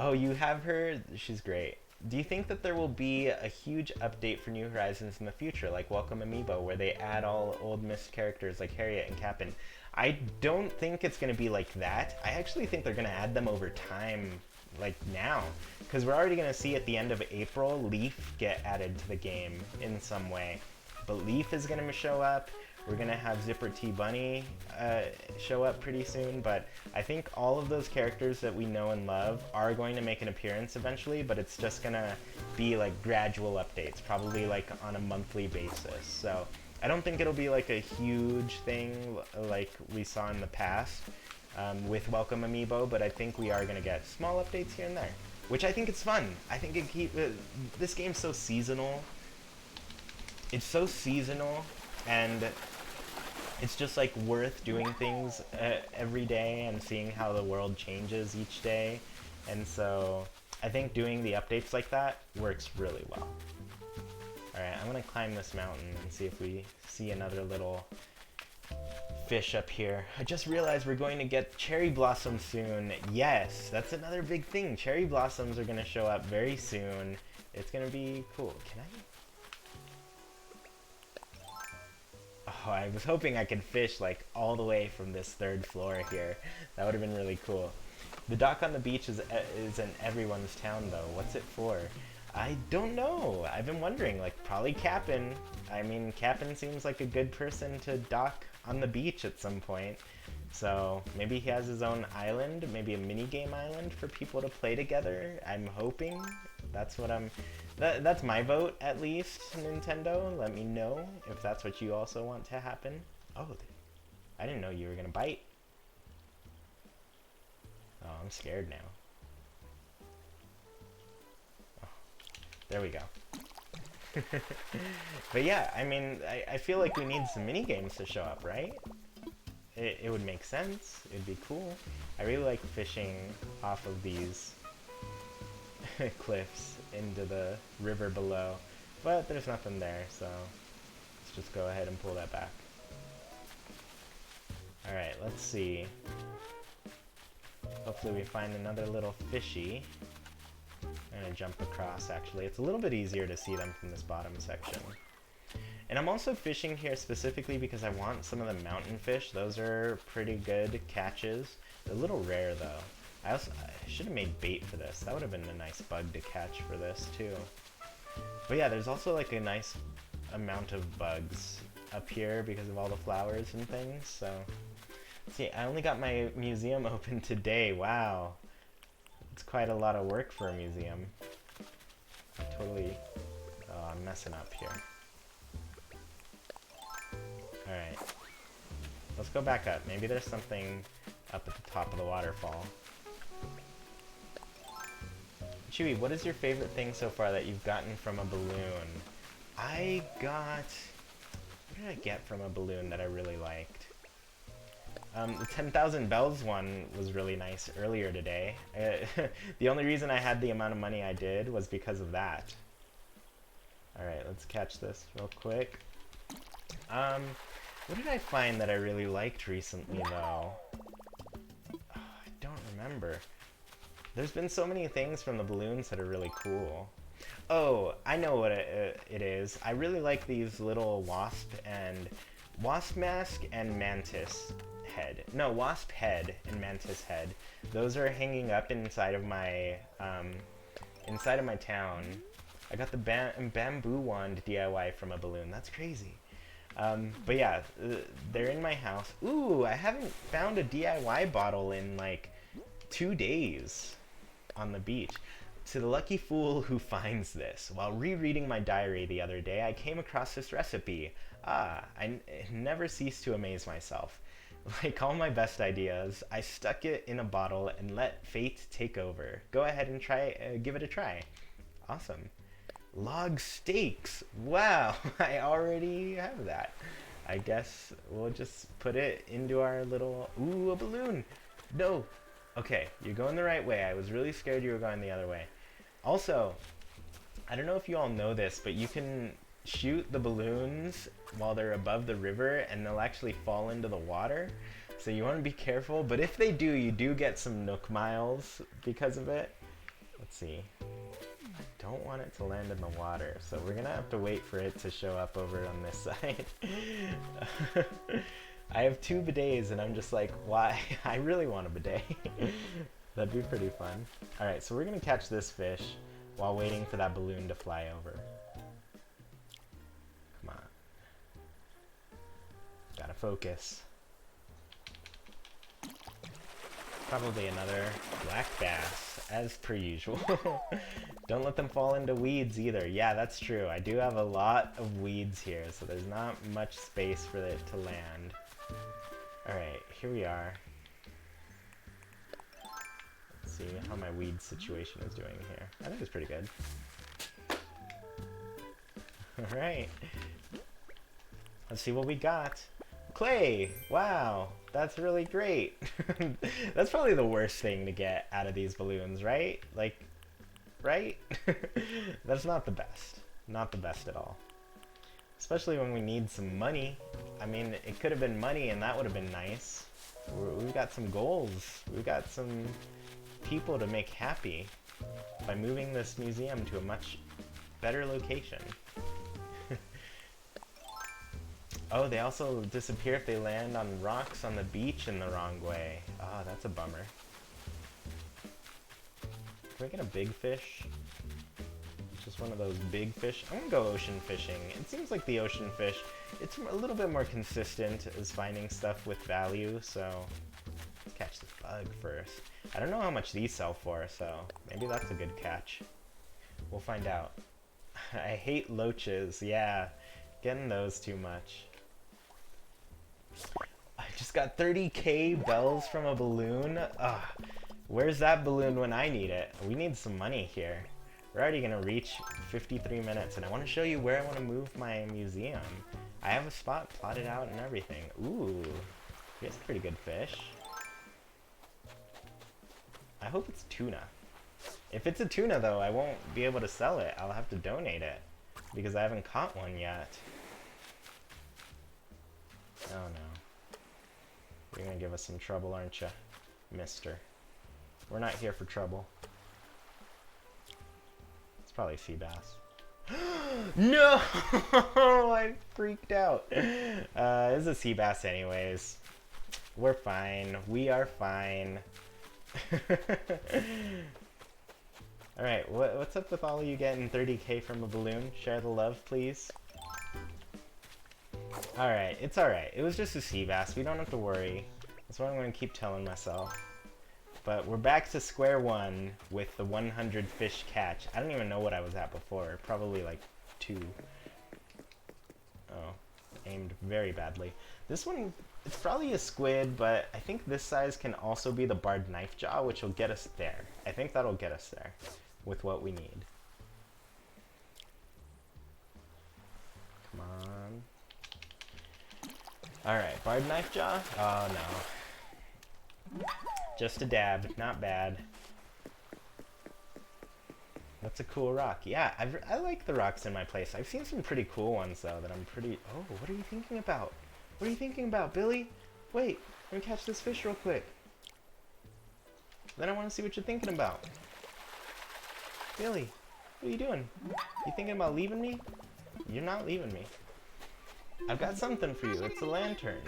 Oh, you have her? She's great. Do you think that there will be a huge update for New Horizons in the future, like Welcome Amiibo, where they add all old missed characters like Harriet and Cap'n? I don't think it's going to be like that. I actually think they're going to add them over time, like now. Because we're already going to see at the end of April, Leaf get added to the game in some way. But Leaf is going to show up. We're going to have Zipper T Bunny show up pretty soon, but I think all of those characters that we know and love are going to make an appearance eventually, but it's just going to be like gradual updates, probably like on a monthly basis. So I don't think it'll be like a huge thing like we saw in the past with Welcome Amiibo, but I think we are going to get small updates here and there, which I think it's fun. I think this game's so seasonal. It's so seasonal, and it's just like worth doing things every day and seeing how the world changes each day. And so I think doing the updates like that works really well. Alright, I'm gonna climb this mountain and see if we see another little fish up here. I just realized we're going to get cherry blossoms soon. Yes, that's another big thing. Cherry blossoms are gonna show up very soon. It's gonna be cool. Can I? Oh, I was hoping I could fish like all the way from this third floor here. That would have been really cool. The dock on the beach is in everyone's town though. What's it for? I don't know. I've been wondering, like probably Cap'n. I mean, Cap'n seems like a good person to dock on the beach at some point. So maybe he has his own island, maybe a mini game island for people to play together. I'm hoping. That's what that's my vote, at least, Nintendo. Let me know if that's what you also want to happen. Oh, I didn't know you were gonna bite. Oh, I'm scared now. Oh, there we go. But yeah, I mean, I feel like we need some mini games to show up, right? It would make sense. It'd be cool. I really like fishing off of these cliffs into the river below, but there's nothing there, so let's just go ahead and pull that back. Alright, let's see. Hopefully we find another little fishy. I'm gonna jump across, actually. It's a little bit easier to see them from this bottom section. And I'm also fishing here specifically because I want some of the mountain fish. Those are pretty good catches. They're a little rare though. I should have made bait for this. That would have been a nice bug to catch for this too. But yeah, there's also like a nice amount of bugs up here because of all the flowers and things. So, see, I only got my museum open today. Wow. It's quite a lot of work for a museum. Totally, oh, I'm messing up here. Alright. Let's go back up. Maybe there's something up at the top of the waterfall. Chewy, what is your favorite thing so far that you've gotten from a balloon? I got... What did I get from a balloon that I really liked? The 10,000 bells one was really nice earlier today. The only reason I had the amount of money I did was because of that. Alright, let's catch this real quick. What did I find that I really liked recently, though? I don't remember. There's been so many things from the balloons that are really cool. Oh, I know what it is. I really like these little wasp mask and mantis head. No, wasp head and mantis head. Those are hanging up inside of my town. I got the bamboo wand DIY from a balloon. That's crazy. But yeah, they're in my house. Ooh, I haven't found a DIY bottle in like 2 days on the beach. To the lucky fool who finds this. While rereading my diary the other day, I came across this recipe. I never cease to amaze myself. Like all my best ideas, I stuck it in a bottle and let fate take over. Go ahead and give it a try. Awesome. Log steaks. Wow, I already have that. I guess we'll just put it into our little... Ooh, a balloon. No. Okay, you're going the right way. I was really scared you were going the other way. Also, I don't know if you all know this, but you can shoot the balloons while they're above the river and they'll actually fall into the water. So you want to be careful, but if they do, you do get some Nook miles because of it. Let's see. I don't want it to land in the water, so we're gonna have to wait for it to show up over on this side. I have 2 bidets and I'm just like, why? I really want a bidet. That'd be pretty fun. Alright, so we're gonna catch this fish while waiting for that balloon to fly over. Come on. Gotta focus. Probably another black bass, as per usual. Don't let them fall into weeds either. Yeah, that's true. I do have a lot of weeds here, so there's not much space for it to land. Alright, here we are. Let's see how my weed situation is doing here. I think it's pretty good. Alright. Let's see what we got. Clay! Wow, that's really great. That's probably the worst thing to get out of these balloons, right? Like, right? That's not the best. Not the best at all. Especially when we need some money. I mean, it could have been money and that would have been nice. We've got some goals. We've got some people to make happy by moving this museum to a much better location. Oh, they also disappear if they land on rocks on the beach in the wrong way. Oh, that's a bummer. Can we get a big fish? Just one of those big fish. I'm gonna go ocean fishing. It seems like the ocean fish, it's a little bit more consistent as finding stuff with value, so let's catch this bug first. I don't know how much these sell for, so maybe that's a good catch. We'll find out. I hate loaches, yeah. Getting those too much. I just got 30k bells from a balloon. Ugh. Where's that balloon when I need it? We need some money here. We're already gonna reach 53 minutes and I want to show you where I want to move my museum. I have a spot plotted out and everything. Ooh, here's a pretty good fish. I hope it's tuna. If it's a tuna though, I won't be able to sell it. I'll have to donate it because I haven't caught one yet. Oh no. You're gonna give us some trouble, aren't you, mister? We're not here for trouble. It's probably sea bass. No! I freaked out. It's a sea bass anyways. We're fine. We are fine. Alright, what's up with all of you getting 30k from a balloon? Share the love, please. Alright, it's alright. It was just a sea bass. We don't have to worry. That's what I'm going to keep telling myself. But we're back to square one with the 100 fish catch. I don't even know what I was at before. Probably like 2. Oh, aimed very badly. This one, it's probably a squid, but I think this size can also be the barred knife jaw, which will get us there. I think that'll get us there with what we need. Come on. Alright, barred knife jaw? Oh no. Just a dab, not bad. That's a cool rock. Yeah, I like the rocks in my place. I've seen some pretty cool ones though that I'm pretty... Oh, what are you thinking about? What are you thinking about, Billy? Wait, let me catch this fish real quick. Then I want to see what you're thinking about. Billy, what are you doing? You thinking about leaving me? You're not leaving me. I've got something for you. It's a lantern.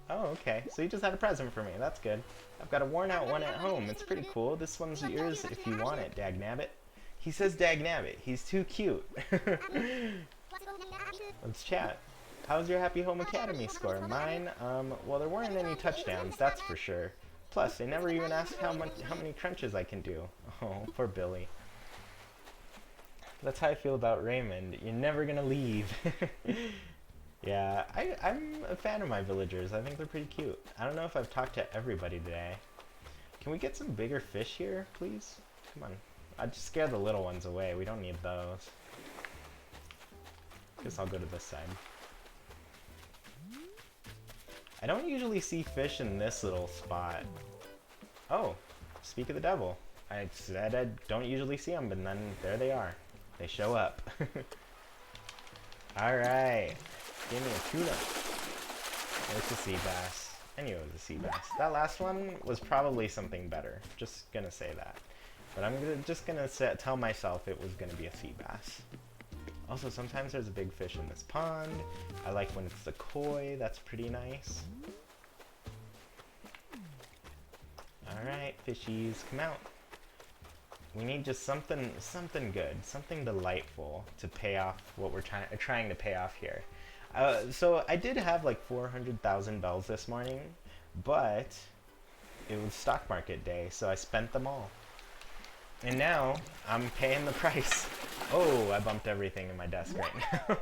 Oh, okay. So you just had a present for me. That's good. I've got a worn out one at home. It's pretty cool. This one's yours if you want it, Dagnabbit. He says Dagnabbit. He's too cute. Let's chat. How's your Happy Home Academy score? Mine, well, there weren't any touchdowns, that's for sure. Plus, they never even asked how many crunches I can do. Oh, poor Billy. That's how I feel about Raymond. You're never gonna leave. Yeah, I'm a fan of my villagers. I think they're pretty cute. I don't know if I've talked to everybody today. Can we get some bigger fish here, please? Come on. I'd just scare the little ones away. We don't need those. Guess I'll go to this side. I don't usually see fish in this little spot. Oh, speak of the devil. I said I don't usually see them, but then there they are. They show up. Alright. Give me a tuna. It's a sea bass. I knew it was a sea bass. That last one was probably something better. Just gonna say that. But I'm just gonna tell myself it was gonna be a sea bass. Also, sometimes there's a big fish in this pond. I like when it's the koi. That's pretty nice. Alright, fishies, come out. We need just something good, something delightful to pay off what we're trying to pay off here. So I did have like 400,000 bells this morning, but it was stock market day, so I spent them all. And now I'm paying the price. Oh, I bumped everything in my desk right now.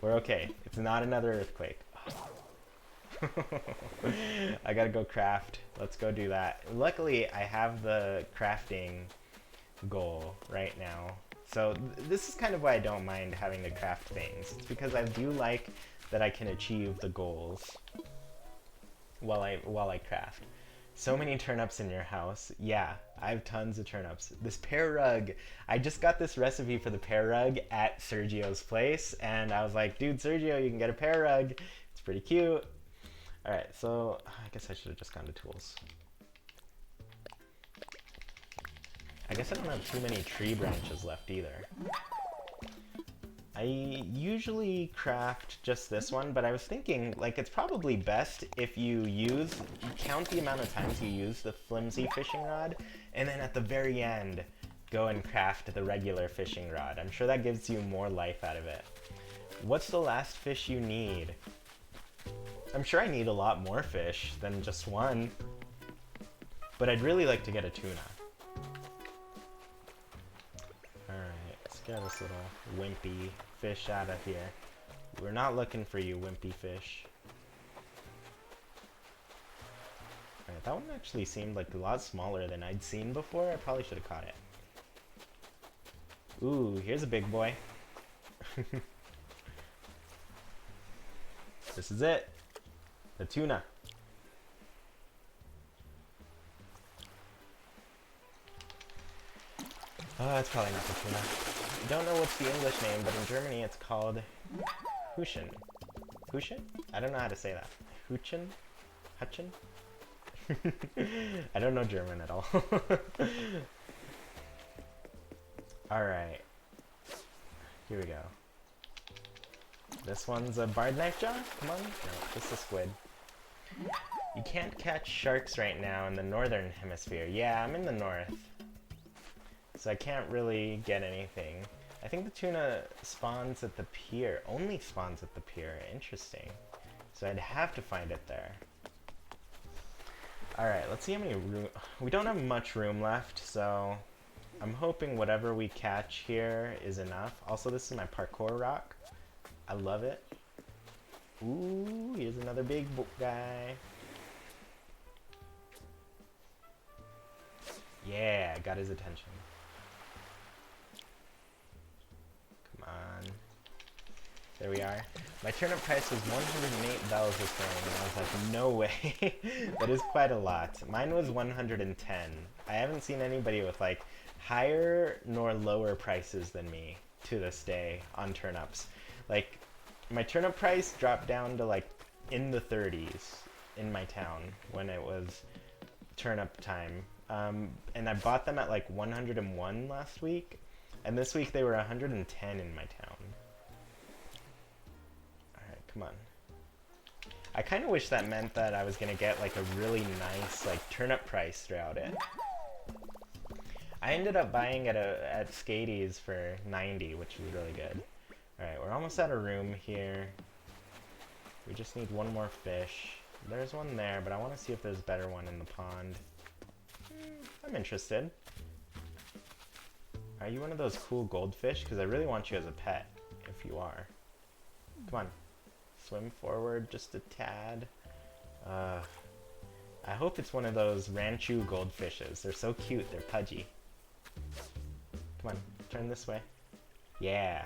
We're okay. It's not another earthquake. I gotta go craft. Let's go do that. Luckily, I have the crafting goal right now. So this is kind of why I don't mind having to craft things. It's because I do like that I can achieve the goals while I craft. So many turnips in your house. Yeah, I have tons of turnips. This pear rug. I just got this recipe for the pear rug at Sergio's place, and I was like, dude, Sergio, you can get a pear rug. It's pretty cute. Alright, so I guess I should have just gone to tools. I guess I don't have too many tree branches left either. I usually craft just this one, but I was thinking, like, it's probably best if you count the amount of times you use the flimsy fishing rod, and then at the very end, go and craft the regular fishing rod. I'm sure that gives you more life out of it. What's the last fish you need? I'm sure I need a lot more fish than just one, but I'd really like to get a tuna. Alright, let's get this little wimpy fish out of here. We're not looking for you, wimpy fish. Alright, that one actually seemed like a lot smaller than I'd seen before. I probably should have caught it. Ooh, here's a big boy. This is it. The tuna. Oh, that's probably not the tuna. I don't know what's the English name, but in Germany it's called Huschen. Huschen? I don't know how to say that. Huchen? Hutchen? I don't know German at all. Alright. Here we go. This one's a barred knife jaw? Come on. No, just a squid. You can't catch sharks right now in the northern hemisphere. Yeah, I'm in the north. So I can't really get anything. I think the tuna spawns at the pier. Only spawns at the pier. Interesting. So I'd have to find it there. Alright, let's see how many room... We don't have much room left, so... I'm hoping whatever we catch here is enough. Also, this is my parkour rock. I love it. Ooh, here's another big guy. Yeah, got his attention. Come on. There we are. My turnip price was 108 bells this morning, and I was like, no way. That is quite a lot. Mine was 110. I haven't seen anybody with like higher nor lower prices than me to this day on turnips. Like, my turnip price dropped down to like in the 30s in my town when it was turnip time. And I bought them at like 101 last week, and this week they were 110 in my town. Alright, come on. I kind of wish that meant that I was going to get like a really nice like turnip price throughout it. I ended up buying it at Skatey's for 90, which is really good. Alright, we're almost out of room here. We just need one more fish. There's one there, but I want to see if there's a better one in the pond. I'm interested. Are you one of those cool goldfish? Because I really want you as a pet, if you are. Come on. Swim forward just a tad. I hope it's one of those Wrenchy Goldfishes. They're so cute. They're pudgy. Come on. Turn this way. Yeah.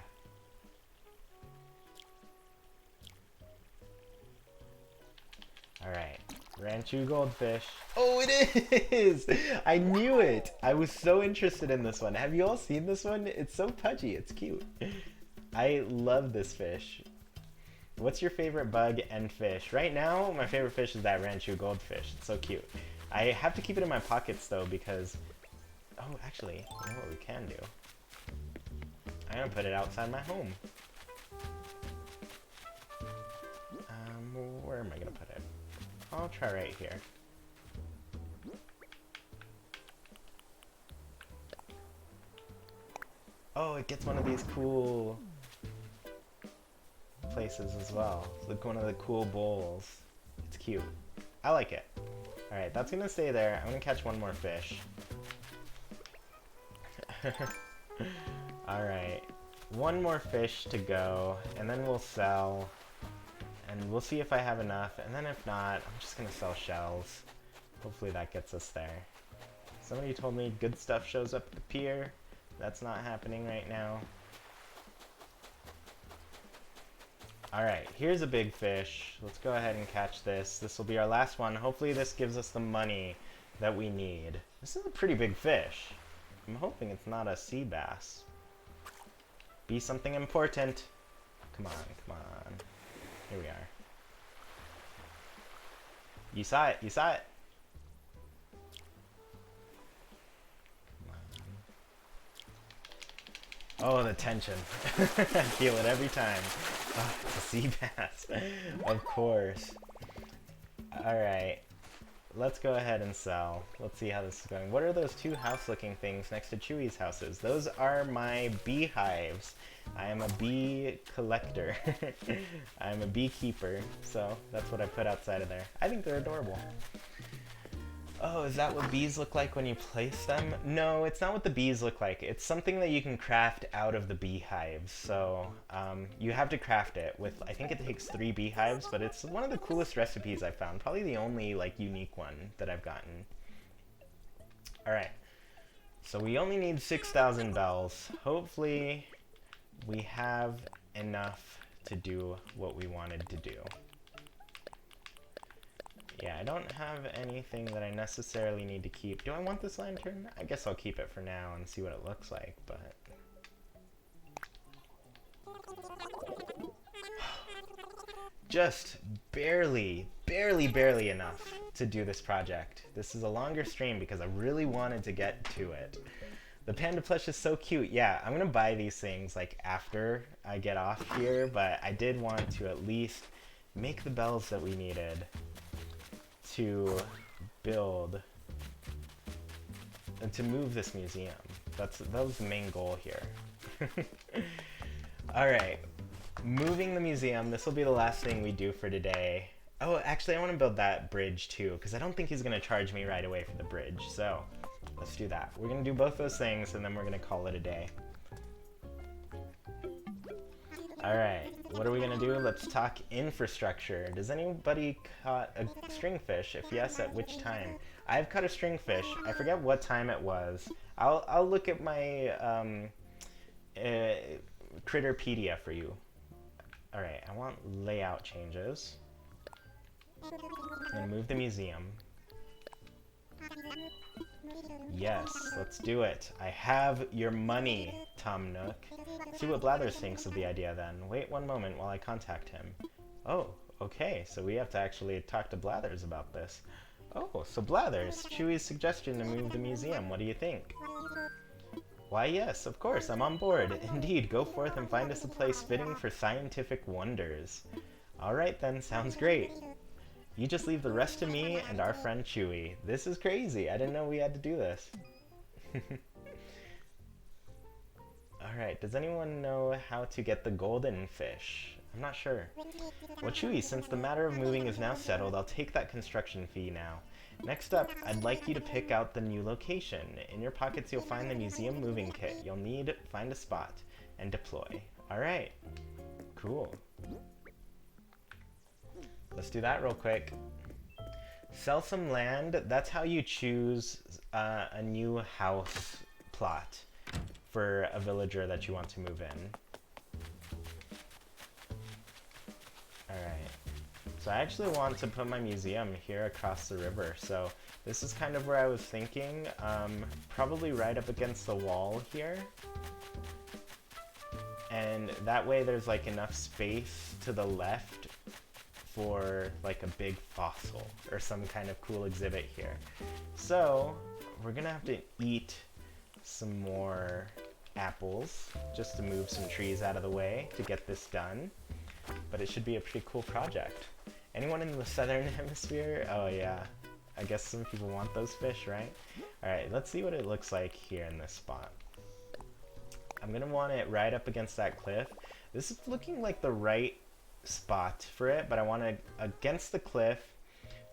Alright. Wrenchy Goldfish. Oh, it is! I knew it! I was so interested in this one. Have you all seen this one? It's so pudgy. It's cute. I love this fish. What's your favorite bug and fish? Right now, my favorite fish is that Wrenchy Goldfish. It's so cute. I have to keep it in my pockets, though, because... Oh, actually, you know what we can do? I'm gonna put it outside my home. Where am I gonna put it? I'll try right here. Oh, it gets one of these cool places as well. It's like one of the cool bowls. It's cute. I like it. Alright, that's gonna stay there. I'm gonna catch one more fish. Alright. One more fish to go, and then we'll sell. And we'll see if I have enough, and then if not, I'm just gonna sell shells. Hopefully that gets us there. Somebody told me good stuff shows up at the pier. That's not happening right now. Alright, here's a big fish. Let's go ahead and catch this. This will be our last one. Hopefully this gives us the money that we need. This is a pretty big fish. I'm hoping it's not a sea bass. Be something important. Come on, come on. Here we are. You saw it, you saw it. Come on. Oh, the tension. I feel it every time. Oh, it's a sea bass. Of course. Alright. Let's go ahead and sell. Let's see how this is going. What are those two house-looking things next to Chewy's houses? Those are my beehives. I am a bee collector. I'm a beekeeper, so that's what I put outside of there. I think they're adorable. Oh, is that what bees look like when you place them? No, it's not what the bees look like. It's something that you can craft out of the beehives. So you have to craft it with, I think it takes 3 beehives, but it's one of the coolest recipes I've found. Probably the only like unique one that I've gotten. All right, so we only need 6,000 bells. Hopefully we have enough to do what we wanted to do. Yeah, I don't have anything that I necessarily need to keep. Do I want this lantern? I guess I'll keep it for now and see what it looks like, but... Just barely enough to do this project. This is a longer stream because I really wanted to get to it. The panda plush is so cute. Yeah, I'm gonna buy these things like after I get off here, but I did want to at least make the bells that we needed to build and to move this museum. That was the main goal here. Alright, moving the museum. This will be the last thing we do for today. Oh, actually I want to build that bridge too, because I don't think he's going to charge me right away for the bridge, so let's do that. We're going to do both those things and then we're going to call it a day. Alright, what are we going to do? Let's talk infrastructure. Does anybody caught a stringfish? If yes, at which time? I've caught a stringfish. I forget what time it was. I'll look at my Critterpedia for you. Alright, I want layout changes. I'm going to move the museum. Yes, let's do it. I have your money, Tom Nook. See what Blathers thinks of the idea then. Wait one moment while I contact him. Oh, okay, so we have to actually talk to Blathers about this. Oh, so Blathers, Chewy's suggestion to move the museum, what do you think? Why yes, of course, I'm on board. Indeed, go forth and find us a place fitting for scientific wonders. Alright then, sounds great. You just leave the rest to me and our friend Chewy. This is crazy, I didn't know we had to do this. Alright, does anyone know how to get the golden fish? I'm not sure. Well, Chewy, since the matter of moving is now settled, I'll take that construction fee now. Next up, I'd like you to pick out the new location. In your pockets, you'll find the museum moving kit. You'll need find a spot and deploy. Alright. Cool. Let's do that real quick. Sell some land. That's how you choose a new house plot for a villager that you want to move in. Alright. So I actually want to put my museum here across the river. So this is kind of where I was thinking. Probably right up against the wall here. And that way there's like enough space to the left for like a big fossil or some kind of cool exhibit here. So we're gonna have to eat some more apples just to move some trees out of the way to get this done. But it should be a pretty cool project. Anyone in the southern hemisphere? Oh yeah, I guess some people want those fish, right? Alright, let's see what it looks like here in this spot. I'm gonna want it right up against that cliff. This is looking like the right spot for it, but I want it against the cliff,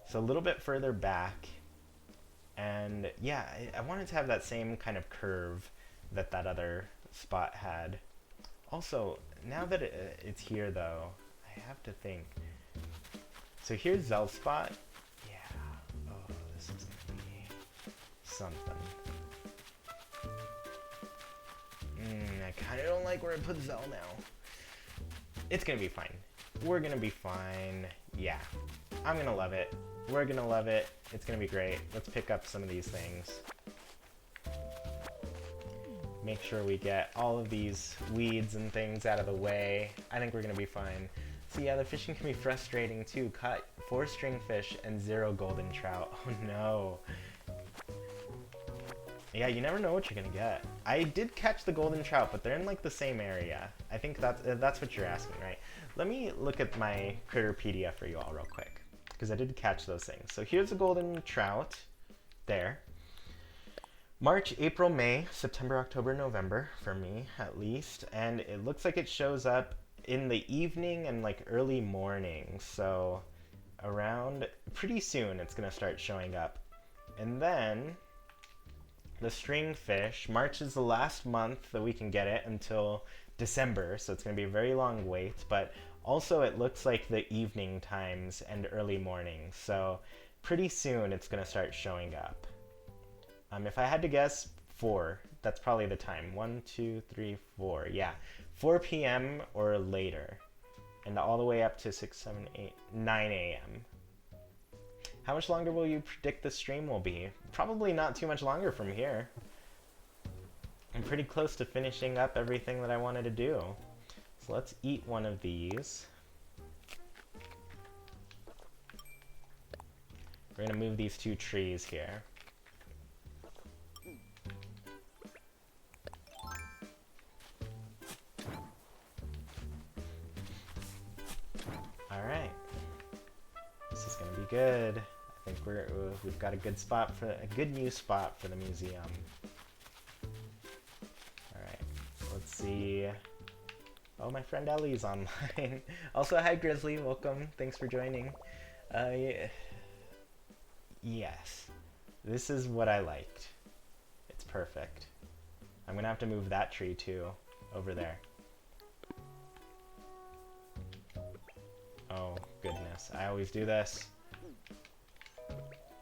so a little bit further back. And yeah, I want it to have that same kind of curve that that other spot had. Also, now that it's here though, I have to think. So here's Zell's spot. Yeah. Oh, this is gonna be something. I kind of don't like where I put Zell now. It's gonna be fine. We're gonna be fine. Yeah. I'm gonna love it. We're gonna love it. It's gonna be great. Let's pick up some of these things. Make sure we get all of these weeds and things out of the way. I think we're gonna be fine. So yeah, the fishing can be frustrating too. Caught 4 stringfish and 0 golden trout. Oh no. Yeah, you never know what you're gonna get. I did catch the golden trout, but they're in like the same area. I think that's what you're asking, right? Let me look at my Critterpedia for you all real quick, because I did catch those things. So here's a golden trout, there. March, April, May, September, October, November, for me at least. And it looks like it shows up in the evening and like early morning. So around, pretty soon it's gonna start showing up. And then the stringfish, March is the last month that we can get it until December, so it's going to be a very long wait, but also it looks like the evening times and early mornings, so pretty soon it's going to start showing up. If I had to guess, 4, that's probably the time. 1, 2, 3, 4, yeah. 4 p.m. or later, and all the way up to 6, 7, 8, 9 a.m. How much longer will you predict the stream will be? Probably not too much longer from here. I'm pretty close to finishing up everything that I wanted to do. So let's eat one of these. We're gonna move these 2 trees here. Alright. This is gonna be good. I think we've got a good spot for a good new spot for the museum. All right, let's see. Oh, my friend Ellie's online. Also, hi Grizzly, welcome. Thanks for joining. Yes, this is what I liked. It's perfect. I'm gonna have to move that tree too, over there. Oh goodness, I always do this.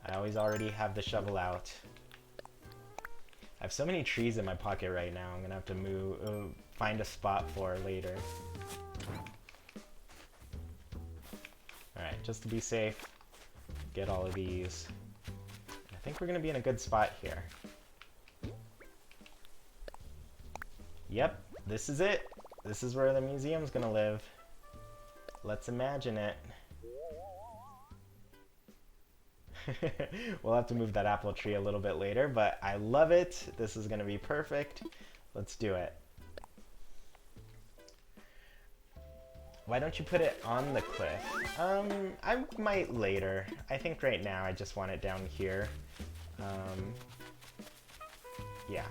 I always already have the shovel out. I have so many trees in my pocket right now. I'm gonna have to move, find a spot for later. Alright, just to be safe, get all of these. I think we're gonna be in a good spot here. Yep, this is it. This is where the museum's gonna live. Let's imagine it. We'll have to move that apple tree a little bit later, but I love it. This is gonna be perfect. Let's do it. Why don't you put it on the cliff? I might later. I think right now I just want it down here. Yeah.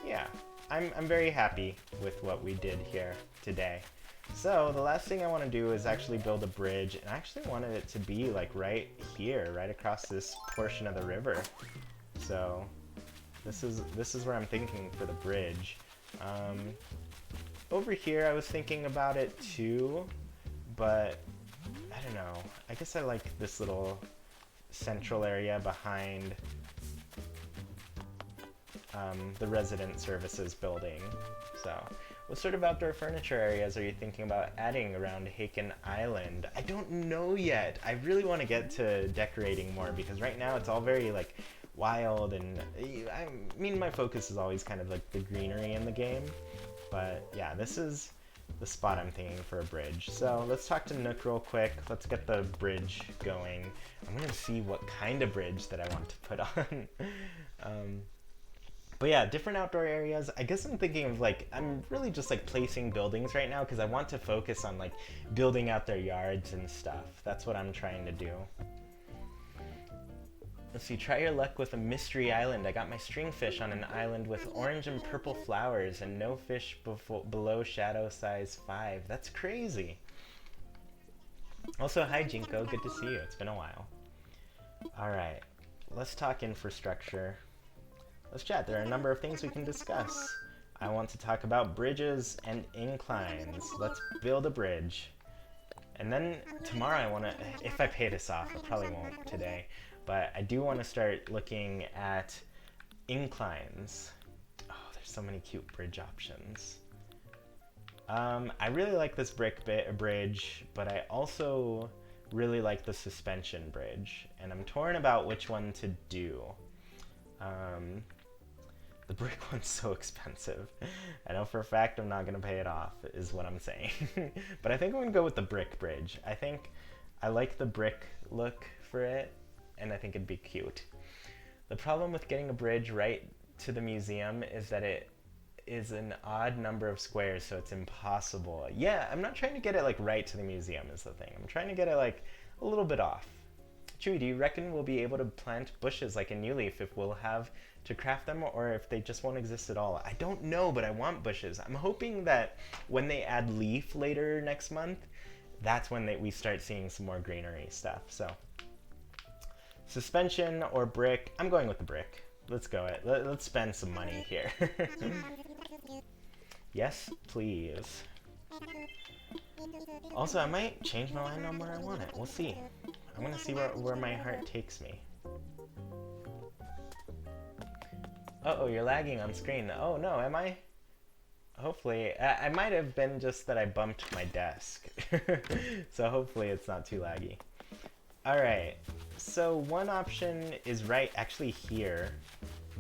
Yeah. I'm very happy with what we did here today. So the last thing I want to do is actually build a bridge, and I actually wanted it to be like right here, right across this portion of the river. So this is where I'm thinking for the bridge. Over here I was thinking about it too, but I don't know. I guess I like this little central area behind the resident services building. So what sort of outdoor furniture areas are you thinking about adding around Haken Island? I don't know yet. I really want to get to decorating more, because right now it's all very like wild, and I mean my focus is always kind of like the greenery in the game. But yeah, this is the spot I'm thinking for a bridge. So let's talk to Nook real quick. Let's get the bridge going. I'm gonna see what kind of bridge that I want to put on. But yeah, different outdoor areas. I guess I'm thinking of like, I'm really just like placing buildings right now because I want to focus on like building out their yards and stuff. That's what I'm trying to do. Let's see, try your luck with a mystery island. I got my stringfish on an island with orange and purple flowers and no fish below shadow size 5. That's crazy. Also, hi Jinko, good to see you. It's been a while. Alright, let's talk infrastructure. Let's chat. There are a number of things we can discuss. I want to talk about bridges and inclines. Let's build a bridge. And then tomorrow I want to, if I pay this off, I probably won't today, but I do want to start looking at inclines. Oh, there's so many cute bridge options. I really like this brick bridge, but I also really like the suspension bridge, and I'm torn about which one to do. The brick one's so expensive. I know for a fact I'm not going to pay it off, is what I'm saying. But I think I'm going to go with the brick bridge. I think I like the brick look for it, and I think it'd be cute. The problem with getting a bridge right to the museum is that it is an odd number of squares, so it's impossible. Yeah, I'm not trying to get it like right to the museum is the thing. I'm trying to get it like a little bit off. Chewy, do you reckon we'll be able to plant bushes like a new leaf if we'll have to craft them, or if they just won't exist at all? I don't know, but I want bushes. I'm hoping that when they add leaf later next month, that's when we start seeing some more greenery stuff. So suspension or brick? I'm going with the brick. Let's go it. Let's spend some money here. Yes, please. Also, I might change my mind on where I want it. We'll see. I'm gonna see where my heart takes me. Uh-oh, you're lagging on screen. Oh no, am I? Hopefully. I might have been just that I bumped my desk. So hopefully it's not too laggy. Alright, so one option is right actually here,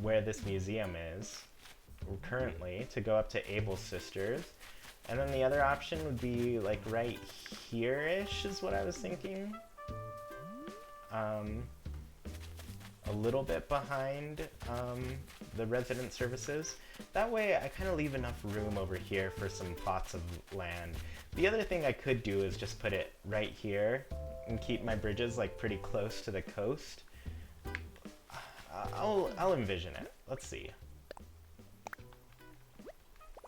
where this museum is, currently, to go up to Abel's Sisters. And then the other option would be like right here-ish is what I was thinking. A little bit behind the resident services. That way I kind of leave enough room over here for some plots of land. The other thing I could do is just put it right here and keep my bridges like pretty close to the coast. I'll envision it. Let's see.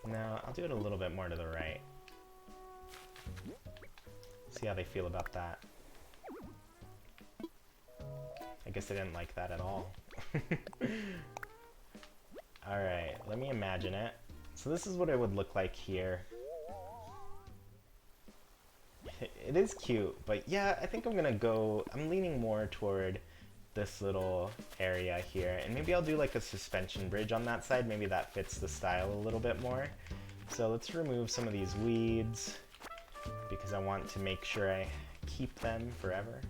No, I'll do it a little bit more to the right. See how they feel about that. I guess I didn't like that at all. Alright, let me imagine it. So this is what it would look like here. It is cute, but yeah, I think I'm leaning more toward this little area here, and maybe I'll do like a suspension bridge on that side. Maybe that fits the style a little bit more. So let's remove some of these weeds because I want to make sure I keep them forever.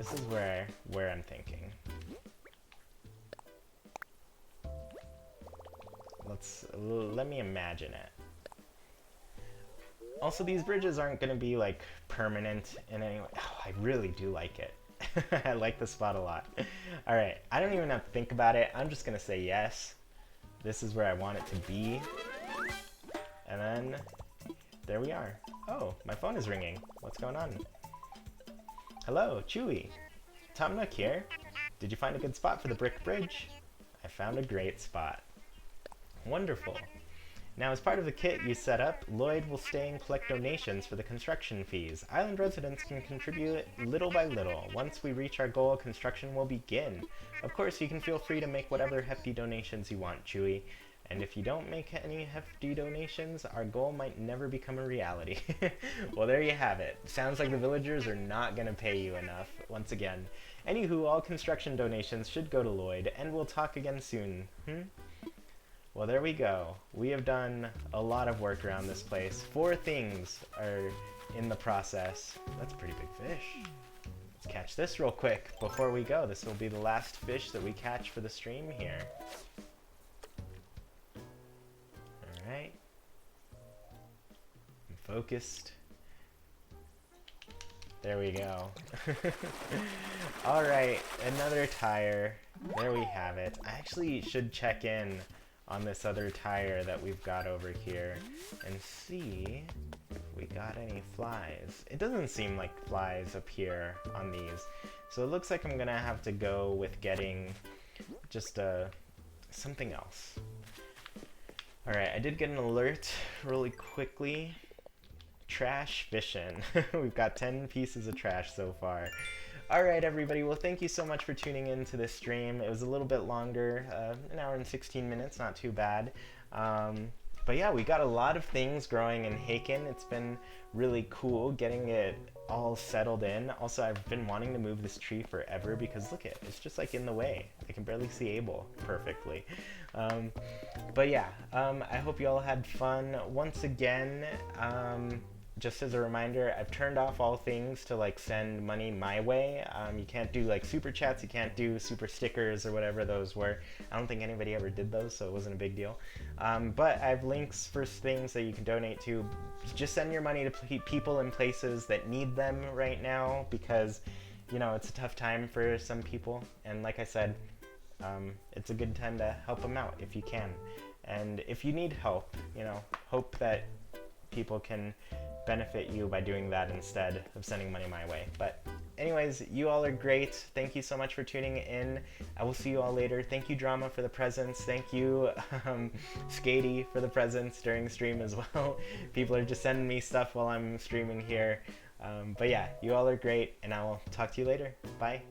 this is where I'm thinking. Let me imagine it. Also, these bridges aren't going to be like permanent in any way. Oh, I really do like it. I like the spot a lot. All right, I don't even have to think about it. I'm just going to say yes. This is where I want it to be. And then there we are. Oh, my phone is ringing. What's going on? Hello, Chewy. Tom Nook here. Did you find a good spot for the brick bridge? I found a great spot. Wonderful. Now, as part of the kit you set up, Lloyd will stay and collect donations for the construction fees. Island residents can contribute little by little. Once we reach our goal, construction will begin. Of course, you can feel free to make whatever hefty donations you want, Chewy. And if you don't make any hefty donations, our goal might never become a reality. Well, there you have it. Sounds like the villagers are not going to pay you enough, once again. Anywho, all construction donations should go to Lloyd, and we'll talk again soon. Well, there we go. We have done a lot of work around this place. 4 things are in the process. That's a pretty big fish. Let's catch this real quick before we go. This will be the last fish that we catch for the stream here. Alright. I'm focused. There we go. Alright, another tire. There we have it. I actually should check in on this other tire that we've got over here and see if we got any flies. It doesn't seem like flies appear on these, so it looks like I'm gonna have to go with getting just something else. Alright, I did get an alert really quickly. Trash fishing. We've got 10 pieces of trash so far. Alright everybody, well thank you so much for tuning in to this stream. It was a little bit longer, an hour and 16 minutes, not too bad. But yeah, we got a lot of things growing in Haken. It's been really cool getting it all settled in. Also, I've been wanting to move this tree forever because look it's just like in the way. I can barely see Abel perfectly. But yeah, I hope you all had fun. Once again, just as a reminder, I've turned off all things to like send money my way. You can't do like super chats, you can't do super stickers or whatever those were. I don't think anybody ever did those, so it wasn't a big deal. But I have links for things that you can donate to. Just send your money to people in places that need them right now because, you know, it's a tough time for some people. And like I said, it's a good time to help them out if you can. And if you need help, you know, hope that people can benefit you by doing that instead of sending money my way. But anyways, you all are great. Thank you so much for tuning in. I will see you all later. Thank you, Drama, for the presents. Thank you, Skatey, for the presents during stream as well. People are just sending me stuff while I'm streaming here. But yeah, you all are great, and I will talk to you later. Bye.